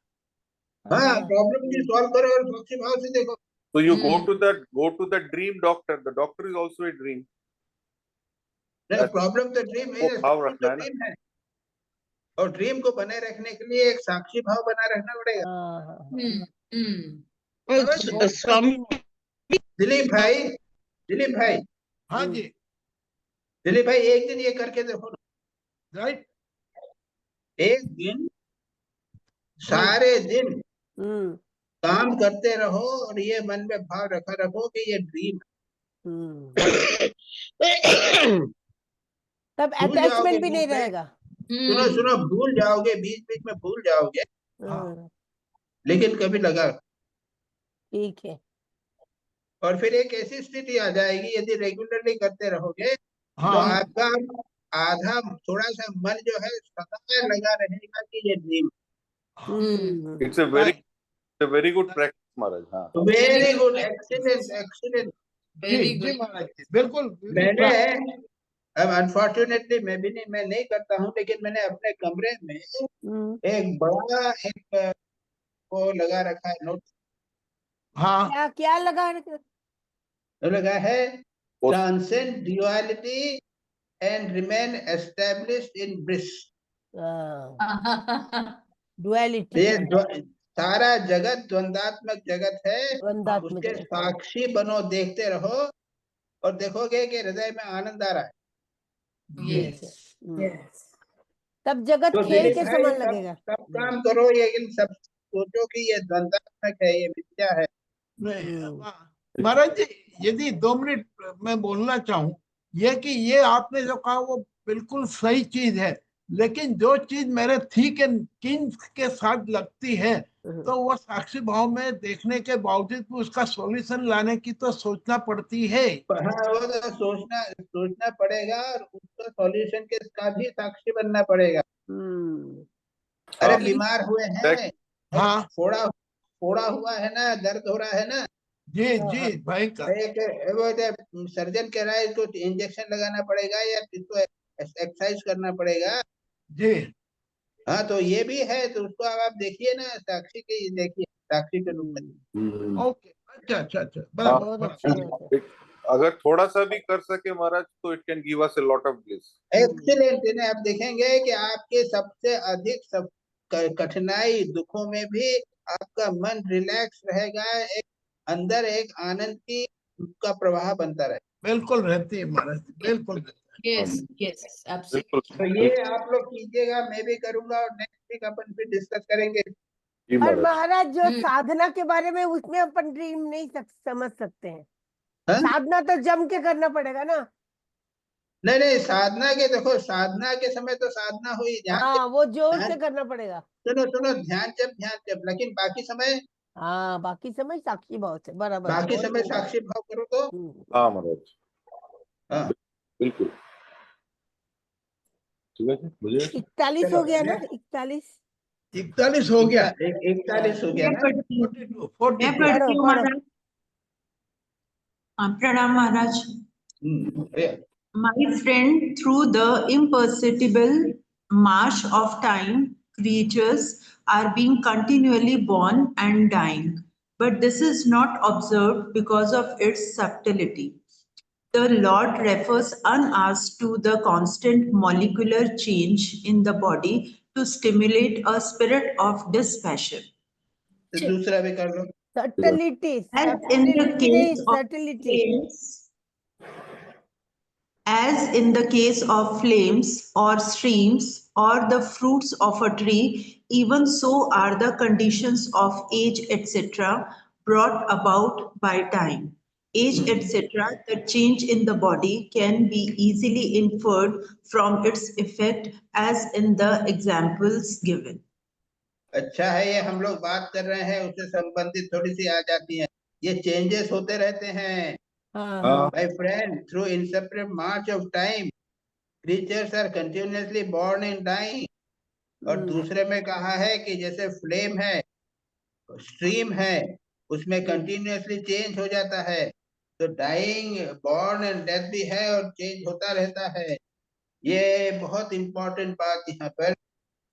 हाँ, प्रॉब्लम की सॉल्व करो और साक्षी भाव से देखो। So you go to the dream doctor. The doctor is also a dream. Problem तो ड्रीम है, भाव रखना है ना, ड्रीम है, और ड्रीम को बने रखने के लिए एक साक्षी भाव बना रखना पड़ेगा। दिलीप भाई, हाँ जी, दिलीप भाई एक दिन ये करके देखो ना, राइट, एक दिन सारे दिन काम करते रहो और ये मन में भाव रखा रखो कि ये ड्रीम तब अटैचमेंट भी नहीं रहेगा। सुनो भूल जाओगे, बीच बीच में भूल जाओगे, लेकिन कभी लगा, ठीक है, और फिर एक ऐसी स्थिति आ जाएगी, यदि रेगुलरली करते रहोगे तो आपका आधा थोड़ा सा मन जो है सदा लगा रहेगा कि ये dream. It's a very good practice, Maharaj. हाँ, वेरी गुड, एक्सीलेंट। जी महाराज जी, बिल्कुल। मैंने, अब अनफॉर्चुनेटली मैं नहीं करता हूँ, लेकिन मैंने अपने कमरे में एक बड़ा एक वो लगा रखा है, नोट। हाँ, क्या लगा है, transcend duality and remain established in bliss. Duality, ये सारा जगत द्वंदात्मक जगत है, उसके साक्षी बनो, देखते रहो और देखोगे कि हृदय में आनंद आ रहा है। तब जगत तो खेल के समान लगेगा। सब काम करो, लेकिन सब सोचो कि ये द्वंदात्मक है, ये मिथ्या है। महाराज जी, यदि 2 मिनट मैं बोलना चाहूँ, ये कि ये आपने जो कहा वो बिल्कुल सही चीज है, लेकिन जो चीज मेरे ठीक के साथ लगती है तो वो साक्षी भाव में देखने के बावजूद भी उसका सॉल्यूशन लाने की तो सोचना पड़ती है। हाँ, वो तो सोचना पड़ेगा और उसका सॉल्यूशन के का भी साक्षी बनना पड़ेगा। अरे बीमार हुए हैं, हाँ, फोड़ा हुआ है ना, दर्द हो रहा है ना, जी भाई का वो सर्जन कह रहा है इसको इंजेक्शन लगाना पड़ेगा या इसको एक्सरसाइज करना पड़ेगा जी। हाँ, तो ये भी है, तो उसको अब आप देखिए ना, साक्षी के, देखिए साक्षी के रूप में। ओके, अच्छा, बराबर। अगर थोड़ा सा भी कर सके महाराज तो it can give us a lot of bliss. Excellent. आप देखेंगे कि आपके सबसे अधिक कठिनाई दुखों में भी आपका मन रिलैक्स रहेगा, एक अंदर एक आनंद की का प्रवाह बनता रहे। बिल्कुल रहती है महाराज, बिल्कुल। Yes, yes, absolutely. बिल्कुल तो ये आप लोग कीजिएगा, मैं भी करूंगा, और नेक्स्ट वीक अपन फिर डिस्कस करेंगे। जी और महाराज। महाराज जो हम्म। साधना के बारे में, उसमें अपन ड्रीम नहीं समझ सकते हैं। हाँ? साधना तो जम के करना पड़ेगा ना। नहीं नहीं, साधना के देखो, साधना के समय तो साधना हुई, ध्यान हाँ, वो जोर से ध्यान- करना पड़ेगा। सुनो सुनो, ध्यान जब, लेकिन बाकी समय, हाँ, बाकी समय साक्षी भाव से, बराबर। बाकी बहुत समय सुंदर। साक्षी भाव करो तो। हाँ महाराज, हाँ, बिल्कुल ठीक है। मुझे 41 चलो, हो गया ना, next। 41। 41 हो गया। 41 हो गया मैं ना। पढ़ती हूँ 42 मैं 42 पढ़ती पढ़ो, हूँ पढ़ो। महाराज। प्रणाम महाराज। भैया। My friend, through the imperceptible march of time, creatures are being continually born and dying, but this is not observed because of its subtlety. The Lord refers unasked to the constant molecular change in the body to stimulate a spirit of dispassion. तो दूसरा भी कर लो। Subtlety, As in the subtlety नहीं, case of subtlety. flames, as in the case of flames or streams or the fruits of a tree, even so are the conditions of age, etc., brought about by time. Age, etc., the change in the body can be easily inferred from its effect, as in the examples given. अच्छा है, ये हम लोग बात कर रहे हैं, उससे संबंधित थोड़ी सी आ जाती है। ये चेंजेस होते रहते हैं। हाँ, My friend, through inseparable march of time, creatures are continuously born and dying. और दूसरे में कहा है कि जैसे फ्लेम है, स्ट्रीम है, उसमें कंटिन्यूअसली चेंज हो जाता है। तो डाइंग, बॉर्न एंड डेथ भी है, और चेंज होता रहता है। ये बहुत इंपॉर्टेंट बात यहाँ पर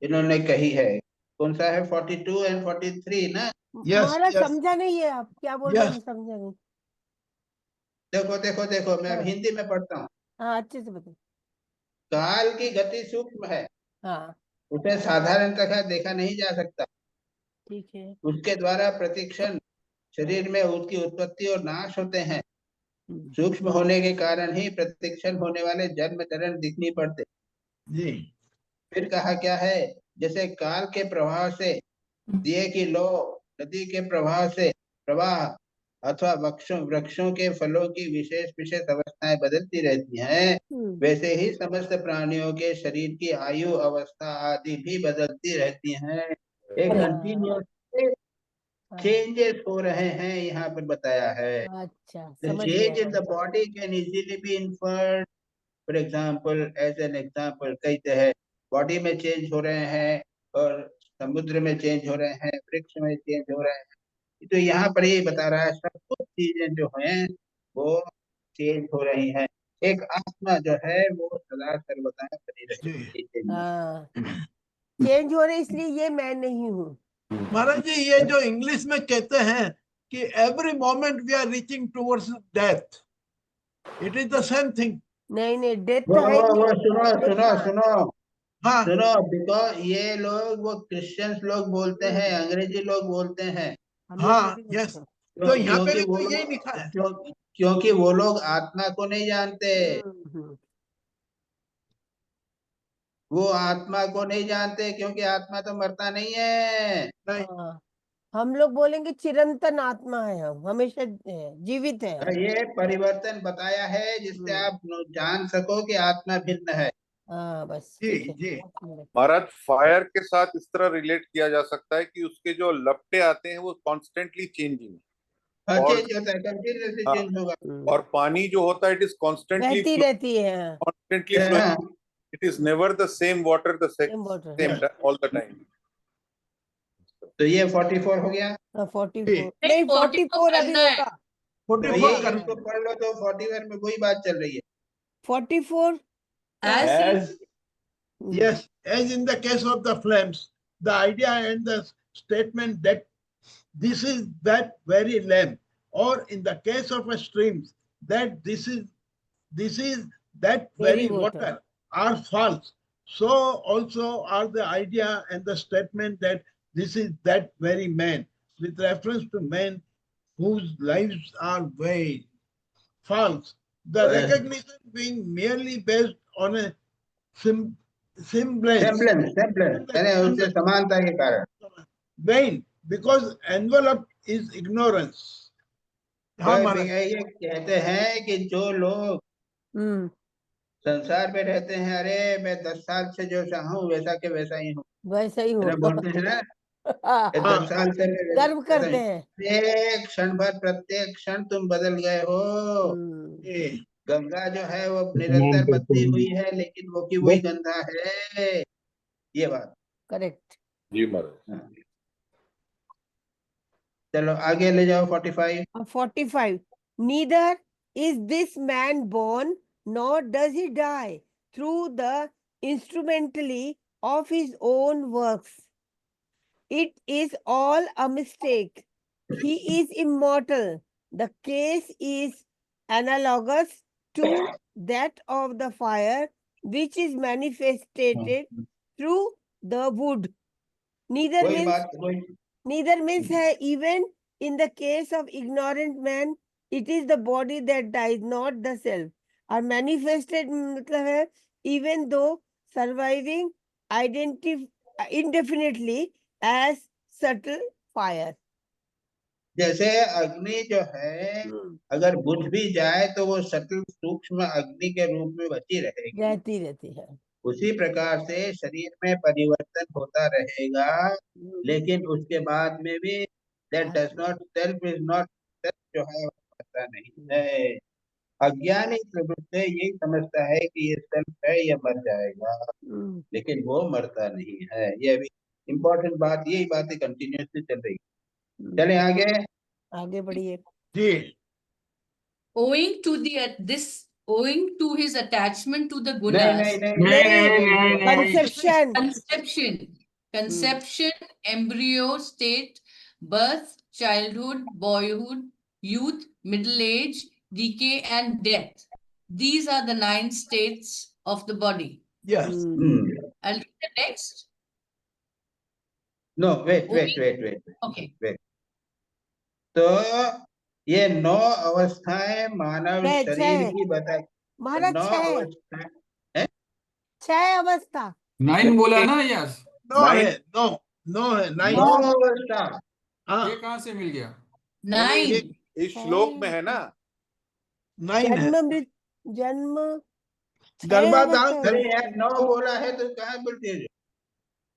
इन्होंने कही है। कौन सा है? 42 एंड 43 ना। महाराज समझा नहीं है, आप क्या बोल रहे हैं, हम समझा नहीं। देखो देखो देखो, मैं अब हिंदी में पढ़ता हूँ। हाँ, अच्छे से बताओ। काल की गति सूक्ष्म है, हाँ, उसे साधारणतः देखा नहीं जा सकता। ठीक है। उसके द्वारा प्रतिक्षण शरीर में उसकी उत्पत्ति और नाश होते हैं। सूक्ष्म होने के कारण ही प्रतिक्षण होने वाले जन्म चरण दिखनी पड़ते। जी। फिर कहा क्या है? जैसे काल के प्रभाव से दिए की लो, नदी के प्रभाव से प्रवाह, अथवा वृक्षों के फलों की विशेष विशेष अवस्थाएं बदलती रहती हैं, वैसे ही समस्त प्राणियों के शरीर की आयु, अवस्था आदि भी बदलती रहती हैं। एक कंटिन्यूअस चेंजेस हो रहे हैं, यहाँ पर बताया है। अच्छा, The समझ change in गया। the body can easily be inferred. For example, as an example, कहते हैं बॉडी में चेंज हो रहे हैं, और समुद्र में चेंज हो रहे हैं, वृक्ष में चेंज हो रहे हैं। तो यहाँ पर ये बता रहा है, सब कुछ चीजें जो हैं वो चेंज हो रही हैं। एक आत्मा जो है वो सदा सर्वदा बनी रहेगी। हाँ, चेंज हो रहे, इसलिए ये मैं नहीं हूँ। महाराज जी, ये जो इंग्लिश में कहते हैं कि every moment we are reaching towards death, it is the same thing. नहीं नहीं, डेथ वो है ही नहीं। सुनो सुनो सुनो हाँ, सुनो, बिकॉज ये लोग, वो क्रिश्चियंस लोग बोलते हैं, अंग्रेजी लोग बोलते हैं। हाँ, यस। तो यहाँ पे क्योंकि भी वो तो यही लोग, लिखा है। क्योंकि वो लोग आत्मा को नहीं जानते। वो आत्मा को नहीं जानते, क्योंकि आत्मा तो मरता नहीं है। हाँ, हम लोग बोलेंगे चिरंतन आत्मा है, हम हमेशा जीवित है। ये परिवर्तन बताया है जिससे आप जान सको कि आत्मा भिन्न है। हाँ, बस जी ठीक है। जी। महाराज, फायर के साथ इस तरह रिलेट किया जा सकता है कि उसके जो लपटे आते हैं वो कॉन्स्टेंटली चेंजिंग, और चेंज होता है, कंटिन्यूअसली हाँ, चेंज होगा। और पानी जो होता है इट इज कॉन्स्टेंटली बहती रहती है। Flowing, it is never the same water the Same water, same all the time. तो ये 44 हो गया। 44 नहीं, 44 अभी होगा। 44 कर तो पढ़ लो, तो 41 में वही बात चल रही है। 44 As yes, as in the case of the flames, the idea and the statement that this is that very lamp, or in the case of a stream, that this is that very water, are false. So also are the idea and the statement that this is that very man, with reference to men whose lives are very false. the recognition being merely based on a semblance. यानी उससे समानता के कारण Vain, because envelope is ignorance. हाँ कोई महाराज। ये कहते हैं कि जो लोग हम्म, संसार में रहते हैं, अरे मैं 10 साल से जो चाहूँ वैसा के वैसा ही हूँ, वैसा ही हो। बोलते हैं ना, ये हाँ। 10 साल से मैं गर्व वैसा करते ही। हैं। प्रत्येक क्षण भर, प्रत्येक क्षण तुम बदल गए हो। ये गंगा जो है वो निरंतर बदली हुई है, लेकिन वो की वही गंगा है। ये बात करेक्ट। जी महाराज। हाँ। चलो आगे ले जाओ 45। 45. Neither is this man born, nor does he die through the instrumentally of his own works. It is all a mistake. He is immortal. The case is analogous to that of the fire, which is manifested through the wood. Neither वही means बात वही Neither means even in the case of ignorant man, it is the body that dies, not the self. Are manifested मतलब है even though surviving indefinitely as subtle fire. जैसे अग्नि जो है अगर बुझ भी जाए तो वो सटल सूक्ष्म अग्नि के रूप में बची रहेगी। रहती है। उसी प्रकार से शरीर में परिवर्तन होता रहेगा, लेकिन उसके बाद में भी that does not self is not self जो है पता नहीं है। अज्ञानी प्रवृत्ति से यही समझता है कि ये सेल्फ है, ये मर जाएगा, लेकिन वो मरता नहीं है। ये अभी इम्पोर्टेंट बात, यही बातें कंटिन्यूसली चल रही। चले आगे बढ़िए। जी। Owing to his attachment to the नहीं gunas, conception, embryo state, birth, childhood, boyhood, youth, middle age, decay, and death. These are the 9 states of the body. Yes. I'll read the next. No, wait. Okay. Wait. तो ये 9 अवस्थाएं मानव शरीर की बताई। महाराज 9 अवस्थाएं 6 अवस्था 9 बोला ना यस। 9 है 9 अवस्था। हाँ ये कहाँ से मिल गया? 9 इस श्लोक में है ना। 9 है। जन्म गर्भाधान। अरे यार 9 बोला है तो कहाँ बोलते हैं?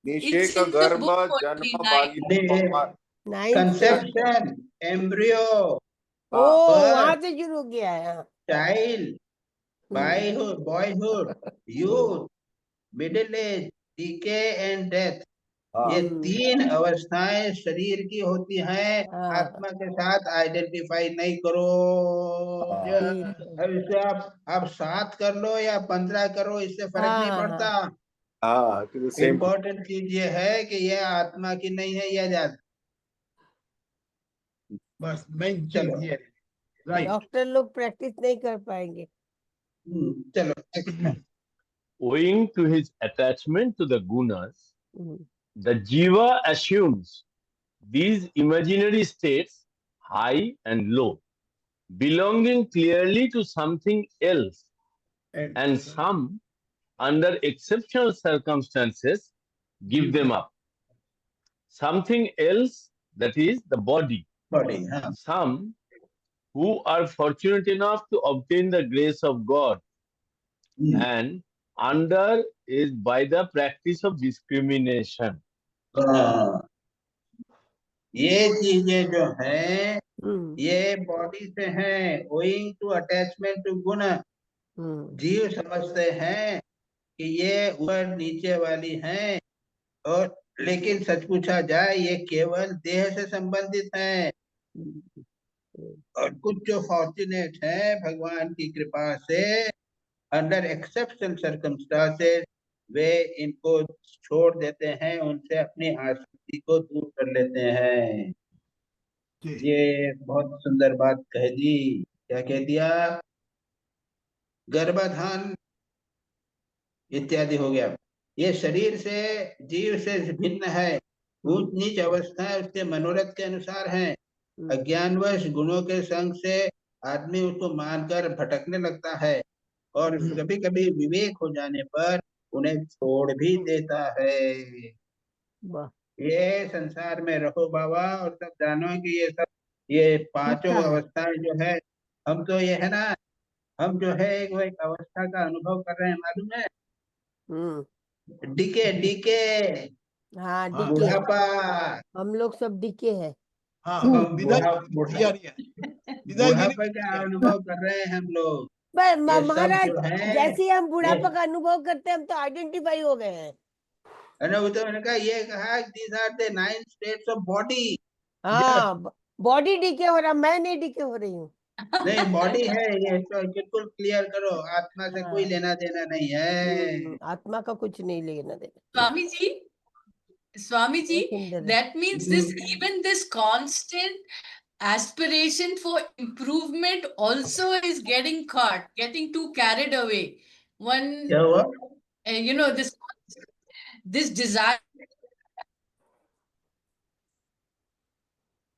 निषेक गर्भ जन्म बाल्य कंसेप्शन, एम्ब्रियो, वहां से शुरू किया है। Child, boyhood, youth, middle age, decay and death. ये 3 अवस्थाएं शरीर की होती हैं। आत्मा के साथ आइडेंटिफाई नहीं करो। अब इसे आप 7 कर लो या 15 करो, इससे फर्क नहीं पड़ता। इम्पोर्टेंट चीज ये है कि ये आत्मा की नहीं है, यह जात। बस मेन चीज ये। राइट। डॉक्टर लोग प्रैक्टिस नहीं कर पाएंगे। चलो। Owing to his attachment to the gunas, the jiva assumes these imaginary states, high and low, belonging clearly to something else, and some, under exceptional circumstances, give them up. Something else, that is the body. Some who are fortunate enough to obtain the grace of God and under is by the practice of discrimination. ये चीजें जो हैं ये body से हैं। owing to attachment to गुण, जीव समझते हैं कि ये ऊपर नीचे वाली हैं, और लेकिन सच पूछा जाए ये केवल देह से संबंधित हैं। और कुछ जो फॉर्चुनेट है भगवान की कृपा से, अंडर एक्सेप्शनल सर्कमस्टांसेस, वे इनको छोड़ देते हैं, उनसे अपनी आसक्ति को दूर कर लेते हैं। ये बहुत सुंदर बात कह दी। क्या कह दिया? गर्भाधान इत्यादि हो गया। ये शरीर से, जीव से भिन्न है। ऊंच नीच अवस्थाएं उसके मनोरथ के अनुसार हैं। अज्ञानवश गुणों के संग से आदमी उसको मानकर भटकने लगता है और कभी कभी विवेक हो जाने पर उन्हें छोड़ भी देता है। वाह, ये संसार में रहो बाबा और सब जानो कि ये सब ये पांचों होता है। अवस्थाएं जो है, हम तो ये है ना, हम जो है एक अवस्था का अनुभव कर रहे हैं, मालूम है? हम्म, डीके डीके, हाँ डीके, बुढ़ापा। हम लोग सब डीके है। हाँ बुढ़ा विदाई आ रही है, विदाईगिरी बुढ़ापा का अनुभव कर रहे हैं हम लोग। पर ये सब महाराज, जो है जैसे ही हम ये बुढ़ापा का अनुभव करते हैं हम तो आइडेंटिफाई हो गए हैं। तो मैंने कहा, ये कहा these are the 9 states of body. हाँ, बॉडी डीके हो रहा, मैं नहीं डीके हो रही हूँ। नहीं, बॉडी है ये, तो बिल्कुल क्लियर करो, आत्मा से कोई हाँ, लेना देना नहीं है। आत्मा का कुछ नहीं लेना देना। Swami ji, बहुत सुंदर है। that means even this constant aspiration for improvement also is getting caught, getting too carried away. क्या हुआ? This desire.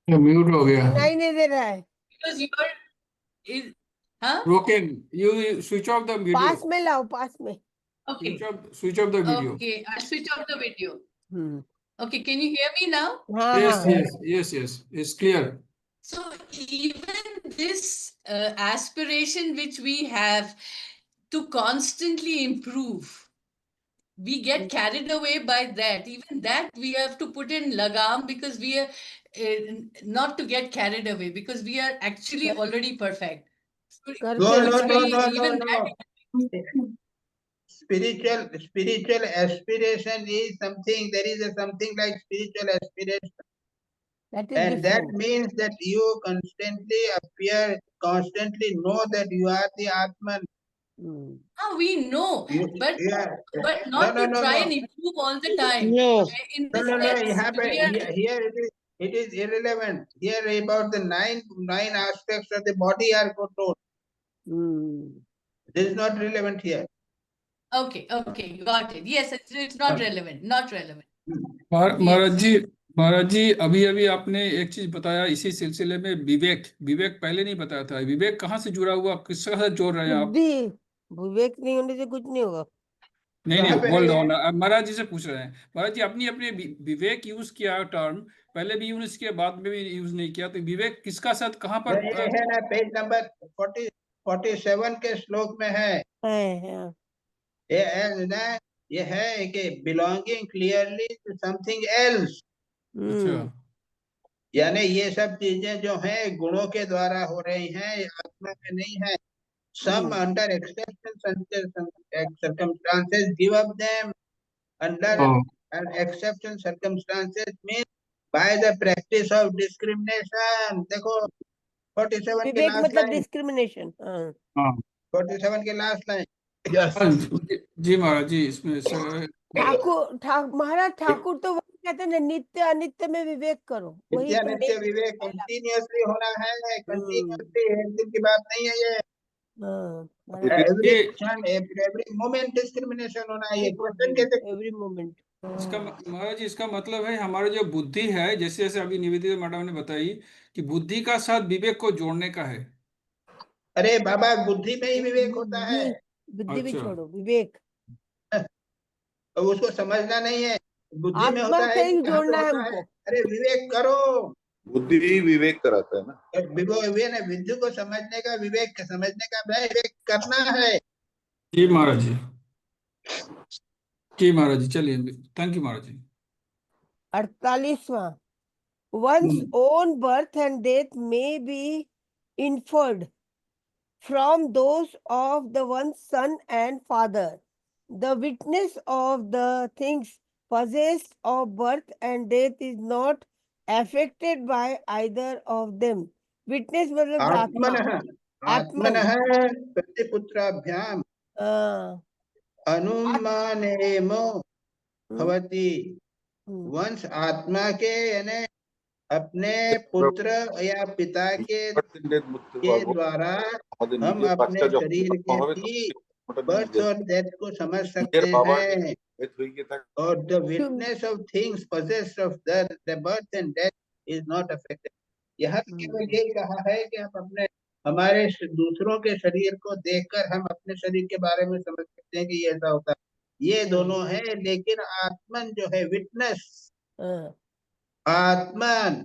म्यूट हो गया। सुनाई नहीं दे रहा है। Because you are, huh? Broken. You switch off the video. पास में लाओ, पास में। Okay. Switch off the video. Okay, I switch off the video. Hmm, Okay, can you hear me now? हाँ Yes, हाँ, yes. It's clear. So even this aspiration which we have to constantly improve, we get carried away by that. Even that we have to put in lagam, because we are not to get carried away, because we are actually already perfect. So No. Spiritual aspiration is something. There is something like spiritual aspiration. that is And that different. means that you constantly know that you are the Atman. We know, but not to try and improve all the time. No. In No, this sense, we are, here it is irrelevant. Here about the nine aspects of the body are told. This is not relevant here. okay, got it. Yes, it's not relevant, not relevant. महाराज जी अभी आपने एक चीज बताया इसी सिलसिले में, विवेक पहले नहीं बताया था। विवेक कहाँ से जुड़ा हुआ, किसके साथ जोड़ रहे हैं आप? विवेक नहीं होने से कुछ नहीं होगा। नहीं होल्ड ऑन, महाराज जी से पूछ रहे हैं। महाराज जी अपने विवेक यूज किया टर्म, पहले भी यूज किया, बाद में भी यूज नहीं किया, तो विवेक किसका साथ कहाँ पर? ये है ना, पेज नंबर 47 के श्लोक में है। ये है कि belonging clearly to something else. अच्छा, यानी ये सब चीजें जो हैं गुणों के द्वारा हो रही हैं, आत्मा में नहीं है। Some under exception circumstances give up them. Under exception circumstances means by the practice of discrimination. देखो 47 के लास्ट मतलब लाइन, डिस्क्रिमिनेशन। 47 के लास्ट लाइन। जी महाराज जी, इसमें महाराज ठाकुर तो वही कहते हैं, नित्य अनित्य में विवेक करो। नित्य विवेक कंटिन्यूअसली होना है, कंटिन्यूअसली, एक दिन की बात नहीं है ये। एवरी मोमेंट डिस्क्रिमिनेशन होना है, ये क्वेश्चन कैसे? Every moment. इसका महाराज जी, इसका मतलब है हमारा जो बुद्धि है, जैसे अभी निवेदिता मैडम ने बताई कि बुद्धि का साथ विवेक को जोड़ने का है। अरे बाबा, बुद्धि में ही विवेक होता है। बुद्धि भी छोड़ो, विवेक तो उसको समझना नहीं है, बुद्धि में होता आत्मा से है, ही जोड़ना है हमको। अरे विवेक करो, बुद्धि ही विवेक कराता है ना। विद्यु को समझने का, विवेक समझने का विवेक करना है। जी महाराज जी, चलिए, थैंक यू महाराज जी। 48वां, one's own birth and death may be inferred from those of the one's son and father. The witness of the things possessed of birth and death is not affected by either of them. Witness मतलब आत्मनः प्रतिपुत्राभ्याम अनुमानेमो भवति। वंश आत्मा के यानी अपने पुत्र या पिता के द्वारा हम अपने शरीर के बर्थ और डेथ को समझ सकते हैं। और the witness of things possessed of the birth and death is not affected। यहाँ केवल ये कहा है कि हमारे दूसरों के शरीर को देखकर हम अपने शरीर के बारे में समझ सकते हैं कि ये ऐसा होता है। ये दोनों है, लेकिन आत्मन जो है, विटनेस, आत्मन,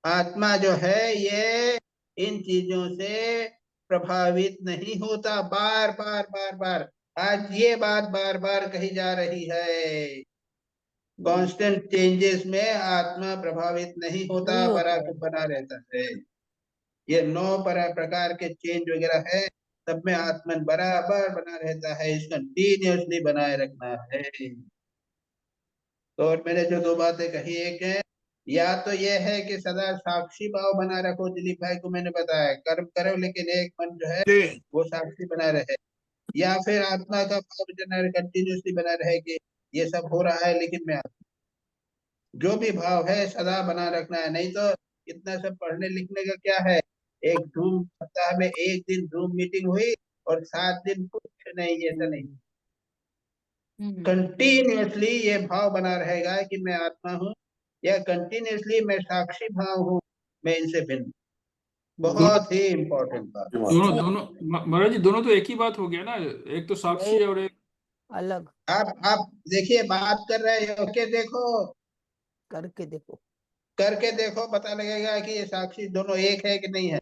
आत्मा जो है, ये इन चीजों से प्रभावित नहीं होता। बार बार बार बार आज ये बात बार बार कही जा रही है। कांस्टेंट चेंजेस में आत्मा प्रभावित नहीं होता, नहीं होता पराक्रम है। बना रहता है। ये 9 प्रकार के चेंज वगैरह है, सब में आत्मन बराबर बना रहता है। इसको कंटिन्यूअसली बनाए रखना है। तो और मैंने जो 2 बातें कही, एक है या तो ये है कि सदा साक्षी भाव बना रखो, दिलीप भाई को मैंने बताया, कर्म करो लेकिन एक मन जो है वो साक्षी बना रहे, या फिर आत्मा का भाव कंटिन्यूअसली बना रहे कि ये सब हो रहा है लेकिन मैं, जो भी भाव है सदा बना रखना है। नहीं तो इतना सब पढ़ने लिखने का क्या है। एक जूम सप्ताह में 1 दिन जूम मीटिंग हुई और 7 दिन कुछ नहीं, ऐसा नहीं। कंटिन्यूअसली ये भाव बना रहेगा कि मैं आत्मा हूँ, या कंटिन्यूअसली मैं साक्षी भाव हूँ, मैं इनसे भिन्न। बहुत ही इम्पोर्टेंट बात। दोनों दोनों महाराज जी, दोनों तो एक ही बात हो गया ना, एक तो साक्षी और एक अलग। आप देखिए, बात कर रहे हो के देखो, करके देखो, करके देखो, पता लगेगा कि ये साक्षी दोनों एक है कि नहीं है।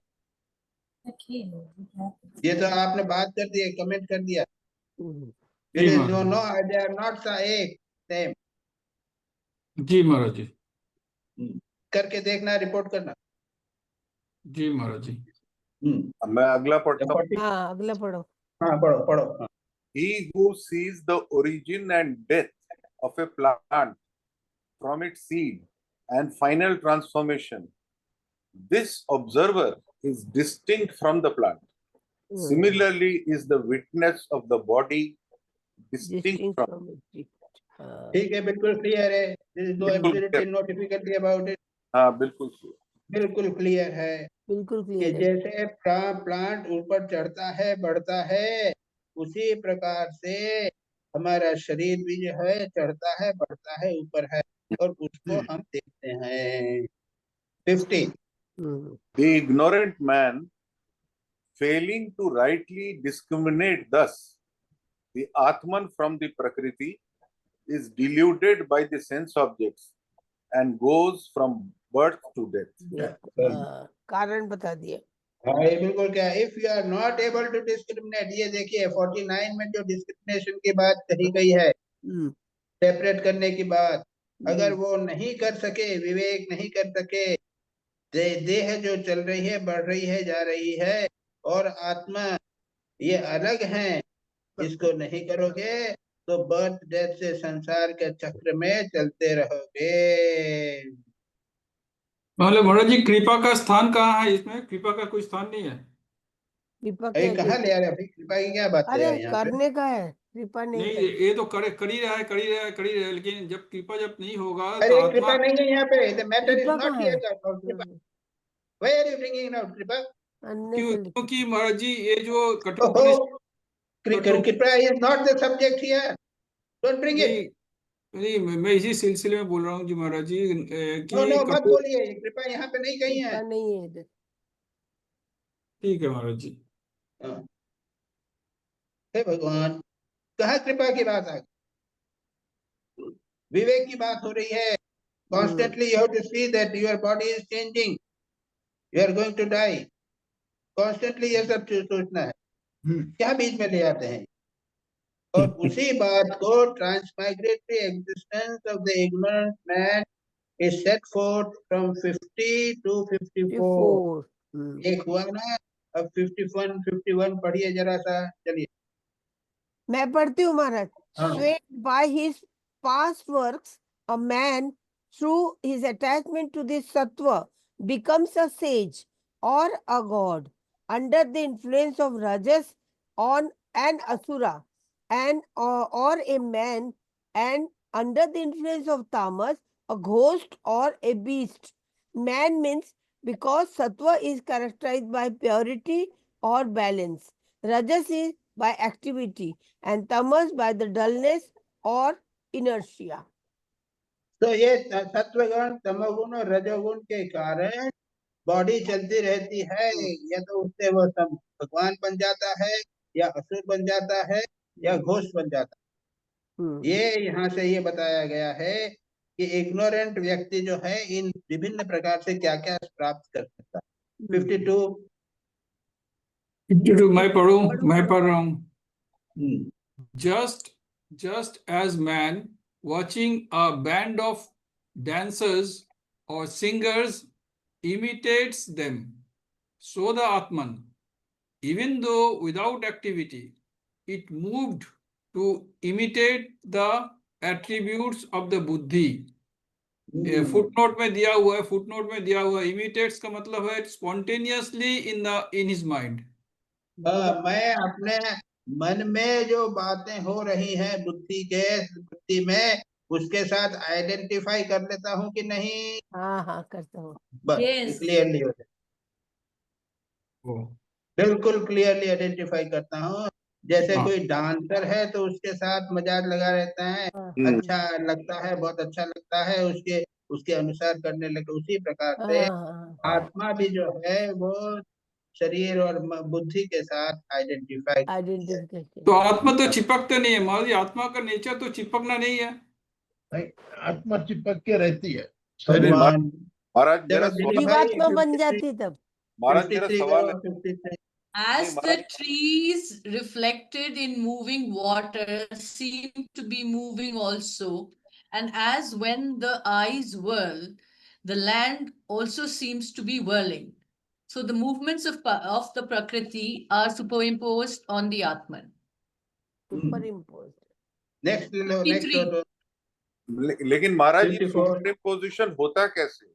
ये तो आपने बात कर दी, कमेंट कर दिया। जी महाराज दोनों they are not एक सेम। जी महाराज जी। करके देखना, रिपोर्ट करना। जी महाराज जी। मैं अगला पढ़ता हूँ। हाँ अगला पढ़ो। हाँ पढ़ो पढ़ो। हाँ। He who sees the origin and death of a plant from its seed and final transformation, this observer is distinct from the plant. Similarly, is the witness of the body distinct from it. ठीक है, बिल्कुल clear है। There is no absolutely no difficulty about it। हाँ बिल्कुल बिल्कुल clear है। बिल्कुल कि क्लियर है। जैसे प्लांट ऊपर चढ़ता है, बढ़ता है, उसी प्रकार से हमारा शरीर भी जो है चढ़ता है, बढ़ता है, ऊपर है, और उसको हम देखते हैं। 50 The ignorant man, failing to rightly discriminate thus the Atman from the Prakriti, is deluded by the sense objects and goes from birth to death. कारण बता दिया। हाँ ये बिल्कुल क्या, if you are not able to discriminate, ये देखिए 49 में जो डिस्क्रिमिनेशन की बात कही गई है, सेपरेट करने की बात, अगर वो नहीं कर सके, विवेक नहीं कर सके, देह जो चल रही है, बढ़ रही है, जा रही है, और आत्मा ये अलग है, इसको नहीं करोगे तो बर्थ डेथ से संसार के चक्र में चलते रहोगे। मतलब महाराज जी, कृपा का स्थान कहाँ है इसमें? कृपा का कोई स्थान नहीं है। कृपा कहाँ ले आ रहे हैं? कृपा की क्या बात है यहाँ पे? करने का है, कृपा नहीं नहीं, ये तो कर ही रहा है, कर ही रहा है, कर ही रहा है, लेकिन जब कृपा जब नहीं होगा तो अरे आत्मा कृपा नहीं है यहाँ पे। The matter is कृपा not कहाँ here है? about कृपा। Why are you bringing out कृपा? क्योंकि महाराज जी ये जो ओहो, कृपा is not the subject here. Don't bring it. नहीं, मैं इसी सिलसिले में बोल रहा हूँ जी महाराज जी कि नो मत बोलिए, कृपा यहाँ पे नहीं कही है। नहीं है इधर। ठीक है महाराज जी। हे भगवान, कहाँ कृपा की बात आ गई? विवेक की बात हो रही है। Constantly you have to see that your body is changing. You are going to die. Constantly ये सब सोचना है। क्या बीच में ले आते हैं? और उसी बात को transmigratory existence of the ignorant man is set forth from 50 to 54. एक हुआ ना, अब 51 पढ़िए जरा सा, चलिए। मैं पढ़ती हूँ महाराज। Swayed by his past works, a man through his attachment to this sattva becomes a sage or a god. Under the influence of rajas on an asura, and or a man, and under the influence of tamas, a ghost or a beast. Man means because sattva is characterized by purity or balance. Rajas is by activity, and tamas by the dullness or inertia. तो ये सत्वगुण, तमोगुण और रजोगुण के कारण body चलती रहती है, या तो उससे वो सब भगवान बन जाता है, या असुर बन जाता है, या घोष बन जाता है। ये यहाँ से ये बताया गया है कि इग्नोरेंट व्यक्ति जो है इन विभिन्न प्रकार से क्या क्या प्राप्त कर सकता है। 52 मैं पढ़ रहा हूँ। Just as man watching a band of dancers or singers imitates them, so the Atman, even though without activity, it moved to imitate the attributes of the buddhi. Footnote में दिया हुआ है, imitates का मतलब है spontaneously in his mind. मैं अपने मन में जो बातें हो रही हैं बुद्धि में, उसके साथ आइडेंटिफाई कर लेता हूँ कि नहीं। हाँ करता हूँ। बस क्लियरली हो जाए, बिल्कुल क्लियरली आइडेंटिफाई करता हूँ। जैसे कोई डांसर है तो उसके साथ मजाक लगा रहता है, अच्छा लगता है, बहुत अच्छा लगता है, उसके अनुसार करने लगे। उसी प्रकार से आत्मा भी जो है वो शरीर और बुद्धि के साथ आइडेंटिफाई। तो आत्मा तो चिपकते नहीं है महाराज, आत्मा का नेचर तो चिपकना नहीं है। आत्मा चिपक के रहती है। भगवान महाराज मेरा जीवात्मा बन जाती तब। महाराज मेरा सवाल है, As the trees reflected in moving water seem to be moving also, and as when the eyes whirl, the land also seems to be whirling. So the movements of the Prakriti are superimposed on the Atman. Superimposed. Next, लेकिन महाराज ये superimposition होता कैसे?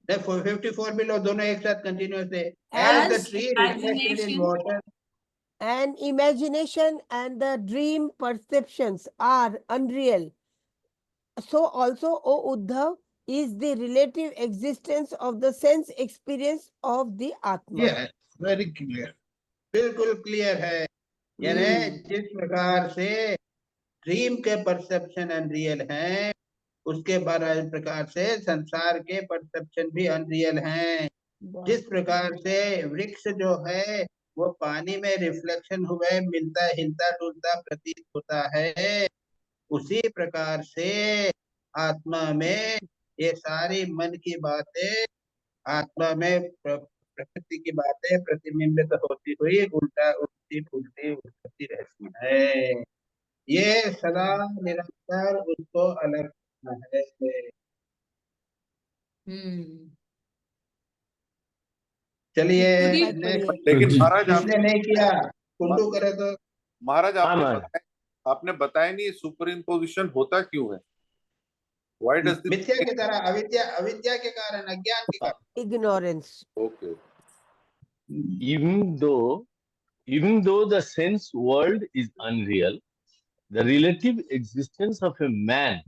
54 भी लो, दोनों एक साथ continuous है। As the tree reflected in water, and imagination and the dream perceptions are unreal, so also, O Uddhav, is the relative existence of the sense experience of the Atma. Yes, very clear. बिल्कुल clear है। यानी जिस प्रकार से dream के perception unreal हैं, उसके प्रकार से संसार के परसेप्शन भी अनरियल हैं। जिस प्रकार से वृक्ष जो है वो पानी में रिफ्लेक्शन हुए मिलता हिलता डुलता प्रतीत होता है, उसी प्रकार से आत्मा में ये सारी मन की बातें, आत्मा में प्रकृति की बातें प्रतिबिंबित होती हुई उल्टा उल्टी उल्टी उठती रहती है। ये सदा निरंतर उसको अलग है। चलिए, लेकिन महाराज आपने नहीं किया, कुंडू करे तो। महाराज आपने बताया नहीं सुपर इम्पोजिशन होता क्यों है? Why does this? मिथ्या की तरह, अविद्या के कारण, अज्ञान के कारण, ignorance. Okay. Even though the sense world is unreal, the relative existence of a man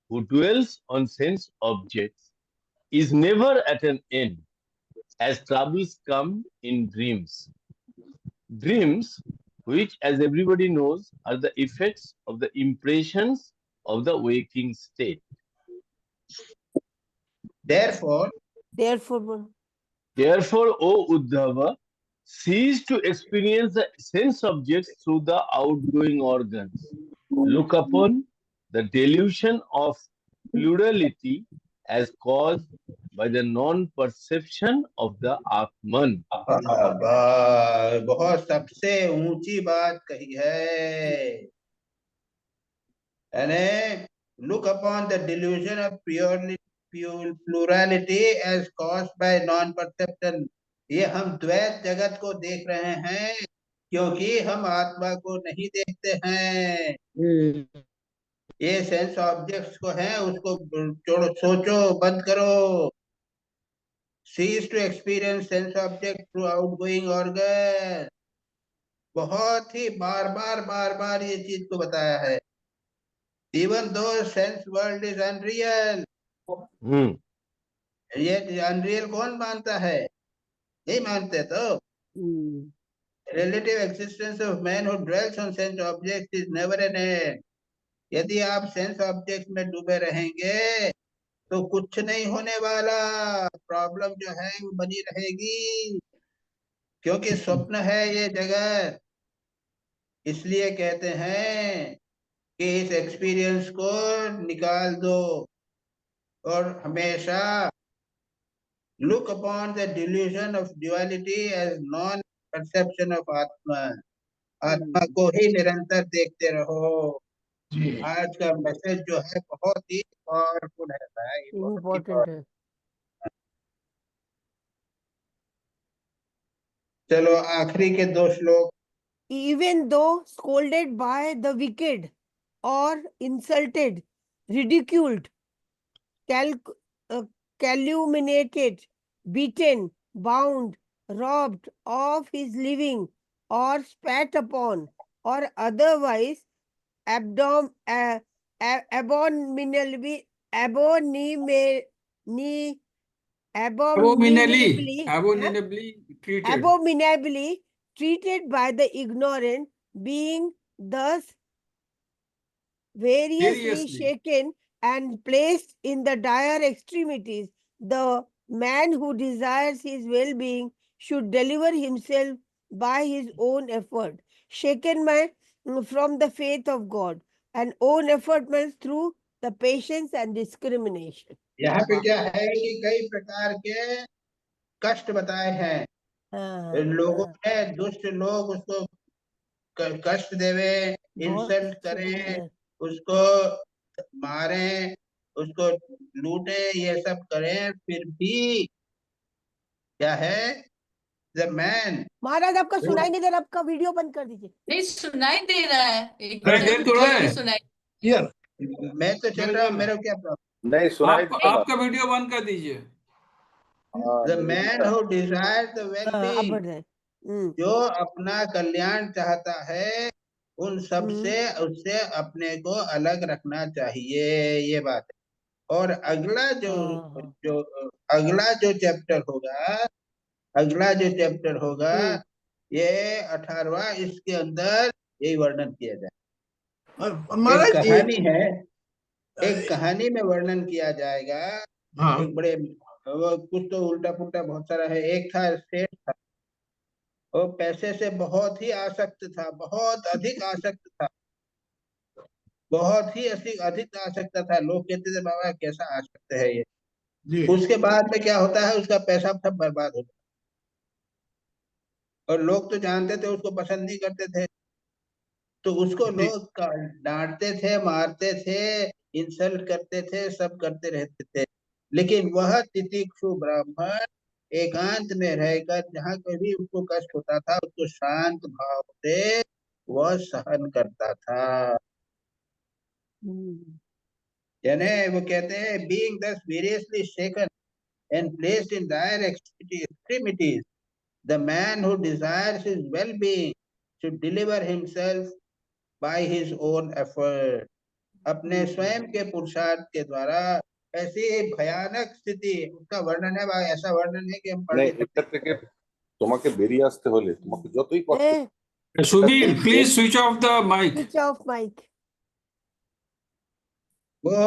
who dwells on sense objects is never at an end, as troubles come in dreams. Dreams, which, as everybody knows, are the effects of the impressions of the waking state. Therefore, O Uddhava, cease to experience the sense objects through the outgoing organs. Look upon the delusion of plurality as caused by the non-perception of the Atman. बहुत सबसे ऊंची बात कही है। Look upon the delusion of plurality as caused by non-perception. ये हम द्वैत जगत को देख रहे हैं क्योंकि हम आत्मा को नहीं देखते हैं। ये सेंस ऑब्जेक्ट्स को है, उसको छोड़ो, सोचो, बंद करो। Cease to experience sense object through outgoing organ. बहुत ही बार बार ये चीज को बताया है। Even though sense world is unreal, ये अनरियल कौन मानता है? नहीं मानते तो। Relative existence of man who dwells on sense objects is never an end. यदि आप सेंस ऑब्जेक्ट में डूबे रहेंगे तो कुछ नहीं होने वाला, प्रॉब्लम जो है वो बनी रहेगी, क्योंकि स्वप्न है ये जगत। इसलिए कहते हैं कि इस एक्सपीरियंस को निकाल दो और हमेशा look upon the delusion of duality as non perception of आत्मा। आत्मा को ही निरंतर देखते रहो। जी आज का मैसेज जो है बहुत ही पावरफुल है भाई, बहुत ही इम्पोर्टेंट है। चलो आखिरी के 2 श्लोक। Even though scolded by the wicked or insulted, ridiculed, calumniated, beaten, bound, robbed of his living, or spat upon, or otherwise abominably Abominably treated. abominably treated by the ignorant, being thus variously shaken and placed in the dire extremities, the man who desires his well-being should deliver himself by his own effort, shaken from the faith of God, and own effort means through the patience and discrimination. यहाँ पे क्या है कि कई प्रकार के कष्ट बताए हैं। लोगों ने, दुष्ट लोग उसको कष्ट देवे, इंसल्ट करें, उसको मारें, उसको लूटे, ये सब करें, फिर भी क्या है, द मैन। महाराज आपका सुनाई नहीं दे रहा, आपका वीडियो बंद कर दीजिए। नहीं सुनाई दे रहा है, दे तो रहा है। सुनाई। क्लियर, मैं तो चल रहा हूँ, मेरा क्या प्रॉब्लम? नहीं सुनाई दे रहा। आपका वीडियो बंद कर दीजिए। The man who desire the well-being, जो अपना कल्याण चाहता है, उन सब से उससे अपने को अलग रखना चाहिए, ये बात है। और अगला जो चैप्टर होगा, ये 18वां, इसके अंदर यही वर्णन किया जाए। एक कहानी है, एक कहानी में वर्णन किया जाएगा। एक बड़े, वो कुछ तो उल्टा पुल्टा बहुत सारा है। एक था, सेठ था, वो पैसे से बहुत ही आसक्त था, बहुत अधिक आसक्त था, बहुत ही अधिक आसक्त था। लोग कहते थे बाबा कैसा आसक्त है ये। उसके बाद में क्या होता है, उसका पैसा सब बर्बाद होता है, और लोग तो जानते थे, उसको पसंद नहीं करते थे, तो उसको लोग डांटते थे, मारते थे, इंसल्ट करते थे, सब करते रहते थे। लेकिन वह तितिक्षु ब्राह्मण एकांत में रहकर जहाँ कभी उसको कष्ट होता था, उसको शांत भाव से वह सहन करता था। यानी वो कहते हैं, being thus variously shaken and placed in dire extremities, the man who desires his well-being should deliver himself by his own effort. अपने स्वयं के पुरुषार्थ के द्वारा ऐसी भयानक स्थिति, उसका वर्णन है भाई, ऐसा वर्णन है कि हम पढ़ नहीं सकते। তোমাকে বেরিয়ে আসতে হলে তোমাকে যতই কষ্ট। Subir, please switch off the mic. Switch off mic. वो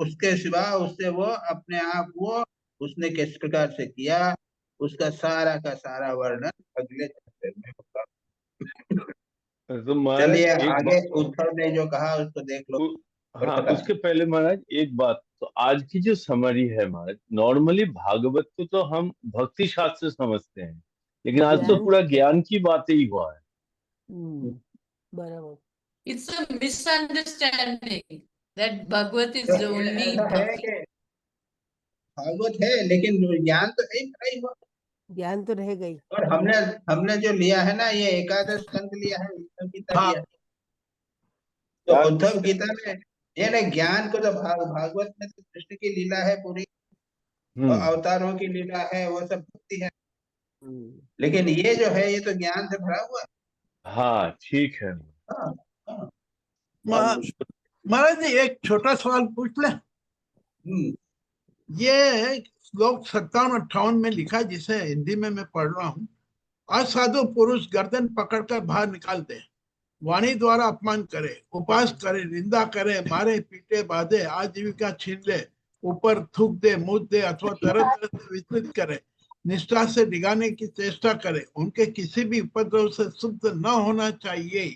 उसके सिवा उससे वो अपने आप वो उसने किस प्रकार से किया, उसका सारा का सारा वर्णन अगले चैप्टर में होगा। तो महाराज चलिए एक आगे उद्धव ने जो कहा उसको देख लो। हाँ, उसके पहले महाराज एक बात, तो आज की जो समरी है महाराज, नॉर्मली भागवत को तो हम भक्ति शास्त्र समझते हैं, लेकिन आज तो पूरा ज्ञान की बातें ही हुआ है। बराबर। It's a misunderstanding that Bhagavad is the only bhakti. Bhagavat है, लेकिन ज्ञान तो है ही, ज्ञान तो रह गई। और हमने जो लिया है ना, ये एकादश स्कंद लिया है, उद्धव गीता लिया है। तो उद्धव गीता में ये ना ज्ञान को तो भागवत में तो कृष्ण की लीला है पूरी, और अवतारों की लीला है, वो सब भक्ति है। लेकिन ये जो है, ये तो ज्ञान से भरा हुआ है। हाँ ठीक है। महाराज जी एक छोटा सवाल पूछ ले। ये श्लोक 57-58 में लिखा है, जिसे हिंदी में मैं पढ़ रहा हूँ। असाधु पुरुष गर्दन पकड़कर बाहर निकाल दे, वाणी द्वारा अपमान करे, उपहास करे, निंदा करे, मारे पीटे बांधे, आजीविका छीन ले, ऊपर थूक दे, मुंह दे अथवा तरह तरह से विचलित करे, निष्ठा से डिगाने की चेष्टा करे, उनके किसी भी उपद्रव से शुद्ध न होना चाहिए,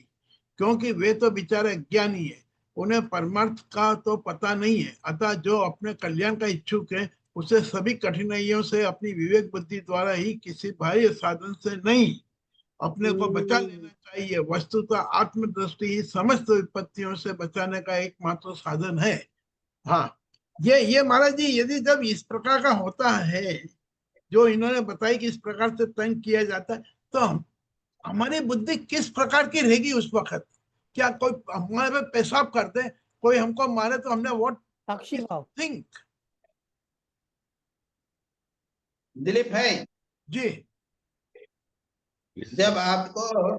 क्योंकि वे तो बेचारे अज्ञानी है, उन्हें परमार्थ का तो पता नहीं है। अतः जो अपने कल्याण का इच्छुक है, उसे सभी कठिनाइयों से अपनी विवेक बुद्धि द्वारा ही, किसी बाह्य साधन से नहीं, अपने को बचा लेना चाहिए। वस्तुतः आत्मदृष्टि ही समस्त विपत्तियों से बचाने का एकमात्र साधन है। हाँ, ये महाराज जी, यदि जब इस प्रकार का होता है, जो इन्होंने बताई कि इस प्रकार से तंग किया जाता है, तो हमारी बुद्धि किस प्रकार की रहेगी उस वक्त? क्या कोई हमारे पे पेशाब कर दे, कोई हमको मारे, तो हमने व्हाट साक्षी भाव। थिंक? दिलीप भाई जी, जब आपको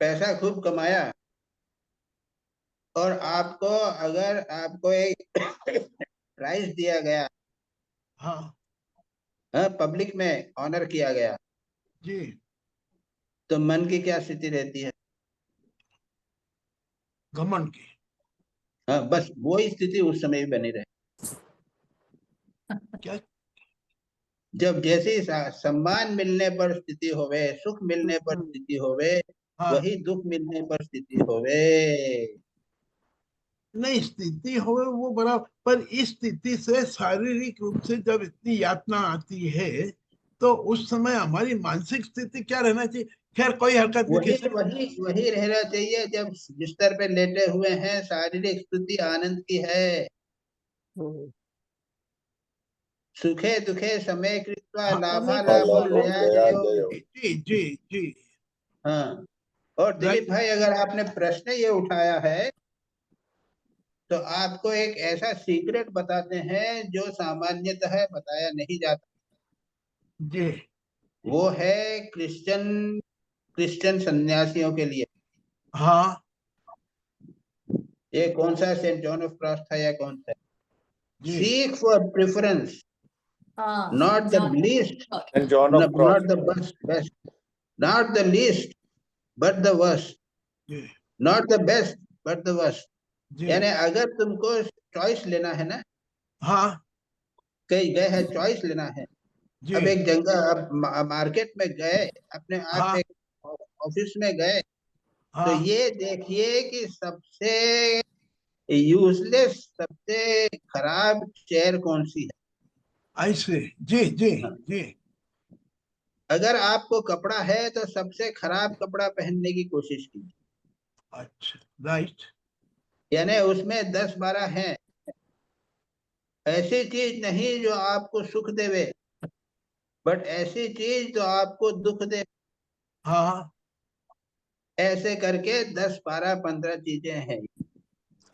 पैसा खूब कमाया और आपको अगर आपको एक प्राइज दिया गया, हाँ पब्लिक में ऑनर किया गया, जी, तो मन की क्या स्थिति रहती है? घमंड की। हाँ, बस वो स्थिति उस समय भी बनी रहे। क्या? जब जैसी सम्मान मिलने पर स्थिति होवे, सुख मिलने पर स्थिति होवे, हाँ, वही दुख मिलने पर स्थिति होवे। नहीं, स्थिति हो वो बराबर, पर इस स्थिति से शारीरिक रूप से जब इतनी यातना आती है, तो उस समय हमारी मानसिक स्थिति क्या रहना चाहिए? खैर, कोई हरकत नहीं, वही किसी वही वही रहना चाहिए। जब बिस्तर पे लेटे हुए हैं, शारीरिक स्थिति आनंद की है, सुखे दुखे समय कृत्वा हाँ, लाभालाभो नयाजयो। जी जी जी, हाँ, और दिलीप राइट, भाई, अगर आपने प्रश्न ये उठाया है, तो आपको एक ऐसा सीक्रेट बताते हैं जो सामान्यतः बताया नहीं जाता। जी, वो है क्रिश्चियन सन्यासियों के लिए। हाँ ये कौन सा सेंट जॉन ऑफ क्रॉस था या कौन सा? जी, सीक फॉर प्रेफरेंस, हाँ, not the least, And John of Cross. not the best, not the least, but the worst, जी, not the best, but the worst. जी, यानी अगर तुमको चॉइस लेना है ना, हाँ कहीं गए हैं चॉइस लेना है, जी, अब एक जगह, अब मार्केट में गए, अपने आप हाँ एक ऑफिस में गए, तो हाँ, ये देखिए कि सबसे यूजलेस, सबसे खराब चेयर कौन सी है। ऐसे, जी जी जी, अगर आपको कपड़ा है तो सबसे खराब कपड़ा पहनने की कोशिश कीजिए। अच्छा, राइट, यानी उसमें 10-12 हैं, ऐसी चीज नहीं जो आपको सुख देवे, बट ऐसी चीज जो आपको दुख दे। हाँ ऐसे करके 10-12-15 चीजें हैं।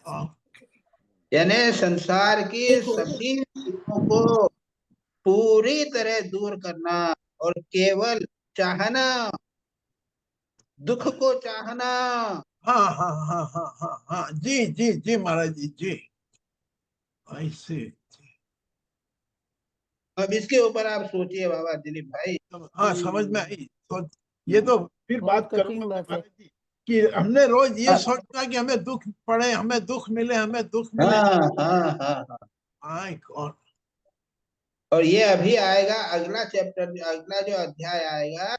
हाँ, यानी संसार की सभी चीजों को पूरी तरह दूर करना और केवल चाहना, दुख को चाहना। हाँ हाँ हाँ हाँ हाँ हाँ, जी जी जी महाराज जी, जी, ऐसे, अब इसके ऊपर आप सोचिए बाबा दिलीप भाई। हाँ, समझ में आई। तो ये तो फिर बहुत बात करूंगा कठिन मैं बात है। महाराज जी, कि हमने रोज ये सोचना कि हमें दुख पड़े, हमें दुख मिले, हमें दुख मिले। हाँ हाँ हाँ हाँ। माय गॉड, और ये अभी आएगा अगला चैप्टर, अगला जो अध्याय आएगा,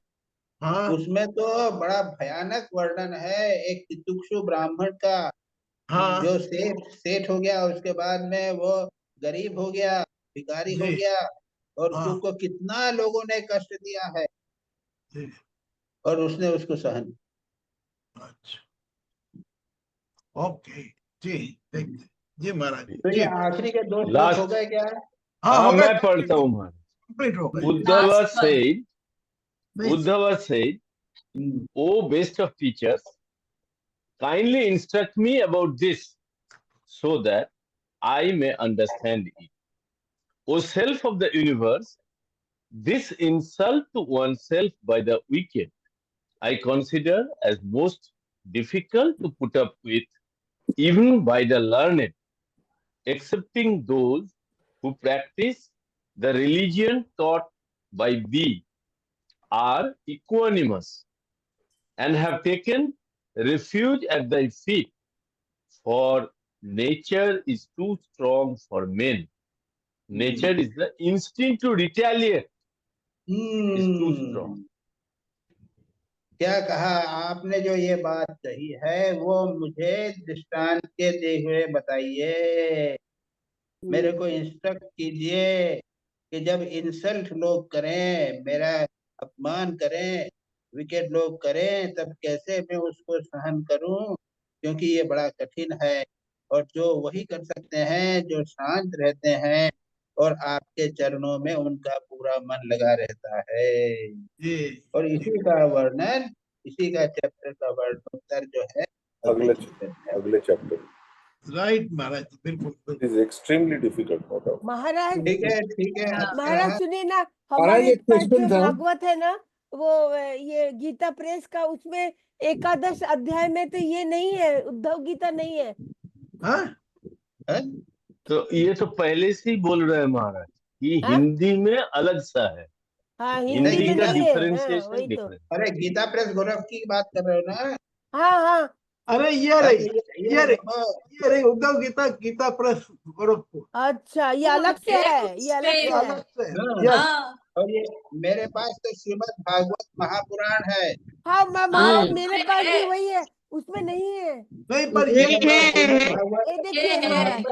हाँ उसमें तो बड़ा भयानक वर्णन है एक तितुक्षु ब्राह्मण का, हाँ, जो सेठ हो गया, उसके बाद में वो गरीब हो गया, भिखारी हो जी, गया, और हाँ उसको कितना लोगों ने कष्ट दिया है, जी, और उसने उसको सहन। अच्छा, ओके, जी, देखते, जी महाराज तो जी, ये आखिरी के 2 श्लोक हो लास्ट, गए क्या? हाँ हाँ हो गए, मैं पढ़ता हूँ महाराज। कंप्लीट हो गए। Uddhava Last one. said, नहीं, Uddhava said, O best of teachers, kindly instruct me about this so that I may understand it. O self of the universe, this insult to oneself by the wicked, I consider as most difficult to put up with, even by the learned, excepting those who practice the religion taught by thee, are equanimous, and have taken refuge at thy feet. For nature is too strong for men. Nature is the instinct to retaliate is too strong. क्या कहा आपने? जो ये बात कही है वो मुझे दृष्टांत के दे हुए बताइए, मेरे को इंस्ट्रक्ट कीजिए कि जब इंसल्ट लोग करें, मेरा अपमान करें, विकेट लोग करें, तब कैसे मैं उसको सहन करूं, क्योंकि ये बड़ा कठिन है। और जो वही कर सकते हैं जो शांत रहते हैं और आपके चरणों में उनका पूरा मन लगा रहता है। और इसी का वर्णन, इसी का चैप्टर का वर्णोत्तर जो है अगले चैप्टर। राइट महाराज, बिल्कुल। It is extremely difficult, no doubt. महाराज, ठीक है। महाराज सुनिए ना, महाराज, हमारे एक पास question जो था। भागवत है ना, वो ये गीता प्रेस का, उसमें 11 अध्याय में तो ये नहीं है, उद्धव गीता नहीं है। हाँ? तो ये तो पहले से ही बोल रहे हैं महाराज कि हाँ? हिंदी में अलग सा है। हाँ, हिंदी हिंदी में का नहीं है। हाँ, डिफरेंशिएशन वही तो। डिफरेंट। अरे गीता प्रेस गोरख की बात कर रहे हो ना? हाँ। अरे ये रही उद्धव गीता, गीता प्रेस गोरखपुर। अच्छा, ये अलग से है, ये अलग से है। हाँ। और ये मेरे पास तो श्रीमद् भागवत महापुराण है। हाँ, महाराज मेरे पास भी वही है, उसमें नहीं है। नहीं, पर ये देखिए महाराज,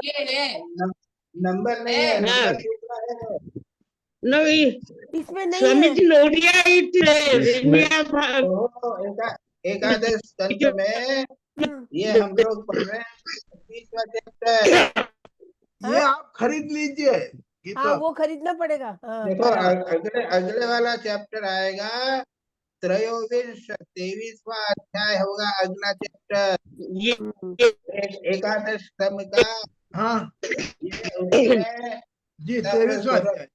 नंबर नहीं है, नंबर दूसरा है। नहीं, इसमें नहीं है। एकादश स्कंद में ये हम लोग पढ़ रहे हैं 30वां चैप्टर। ये आप खरीद लीजिए गीता। हाँ, वो खरीदना पड़ेगा। हाँ, देखो अगले वाला चैप्टर आएगा, 23वां अध्याय होगा अगला चैप्टर, एकादश स्तंभ का। हाँ जी, 23वां अध्याय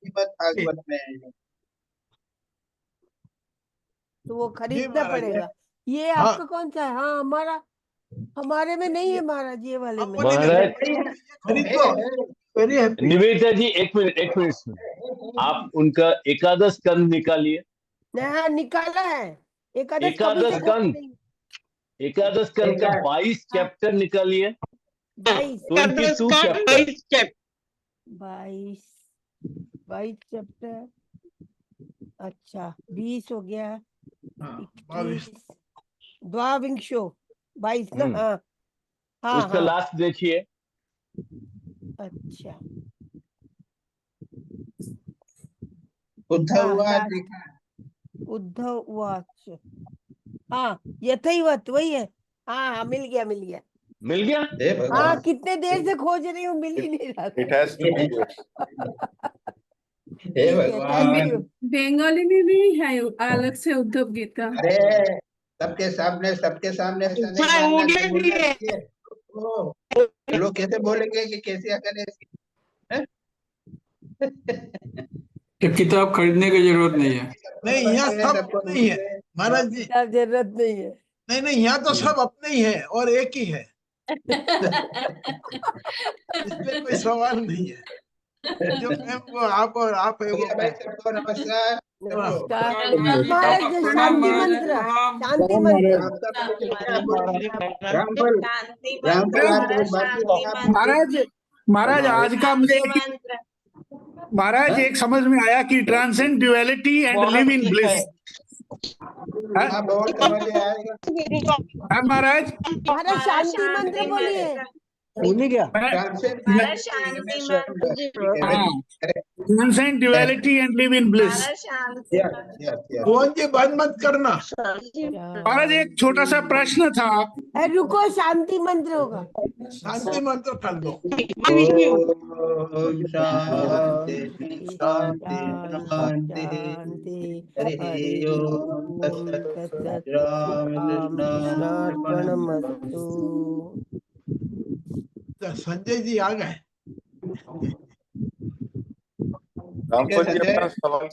भागवत में, तो वो खरीदना पड़ेगा। ये आपका कौन सा है? हाँ, हमारे में नहीं है महाराज, ये वाले में। महाराज खरीदो। निवेदिता जी, एक मिनट सुनिए। आप उनका एकादश स्कंद निकालिए। हाँ, निकाला है। एकादश स्कंद का 22 चैप्टर निकालिए। 22 चैप्टर। अच्छा, 20 हो गया। 21 द्वाविंशो 22 ना। हाँ, उसका लास्ट देखिए। अच्छा, उद्धव उवाच। हाँ, यथैवत वही है। हाँ, मिल गया। हाँ, कितने देर से खोज रही हूँ, मिल ही नहीं रहा। It has to be there. Bengali में भी है अलग से उद्धव गीता। अरे सबके सामने ऐसा नहीं बोलना चाहिए। लोग कैसे बोलेंगे कि कैसी अकल है? किताब खरीदने की जरूरत नहीं है। नहीं, यहाँ सब नहीं है महाराज जी, जरूरत नहीं है। नहीं, यहाँ तो सब अपने ही है और एक ही है। इसमें कोई सवाल नहीं है। जो मैं वो आप और आप है वो मैं। नमस्कार। महाराज शांति मंत्र, शांति मंत्र। महाराज आज का मुझे महाराज एक समझ में आया कि transcend duality and live in bliss. महाराज शांति मंत्र बोलिए। Transcend duality and live in bliss. कौन जी बंद मत करना। महाराज एक छोटा सा प्रश्न था। रुको, शांति मंत्र होगा। शांति मंत्र कर दो। संजय जी आ गए। रामपत जी अपना सवाल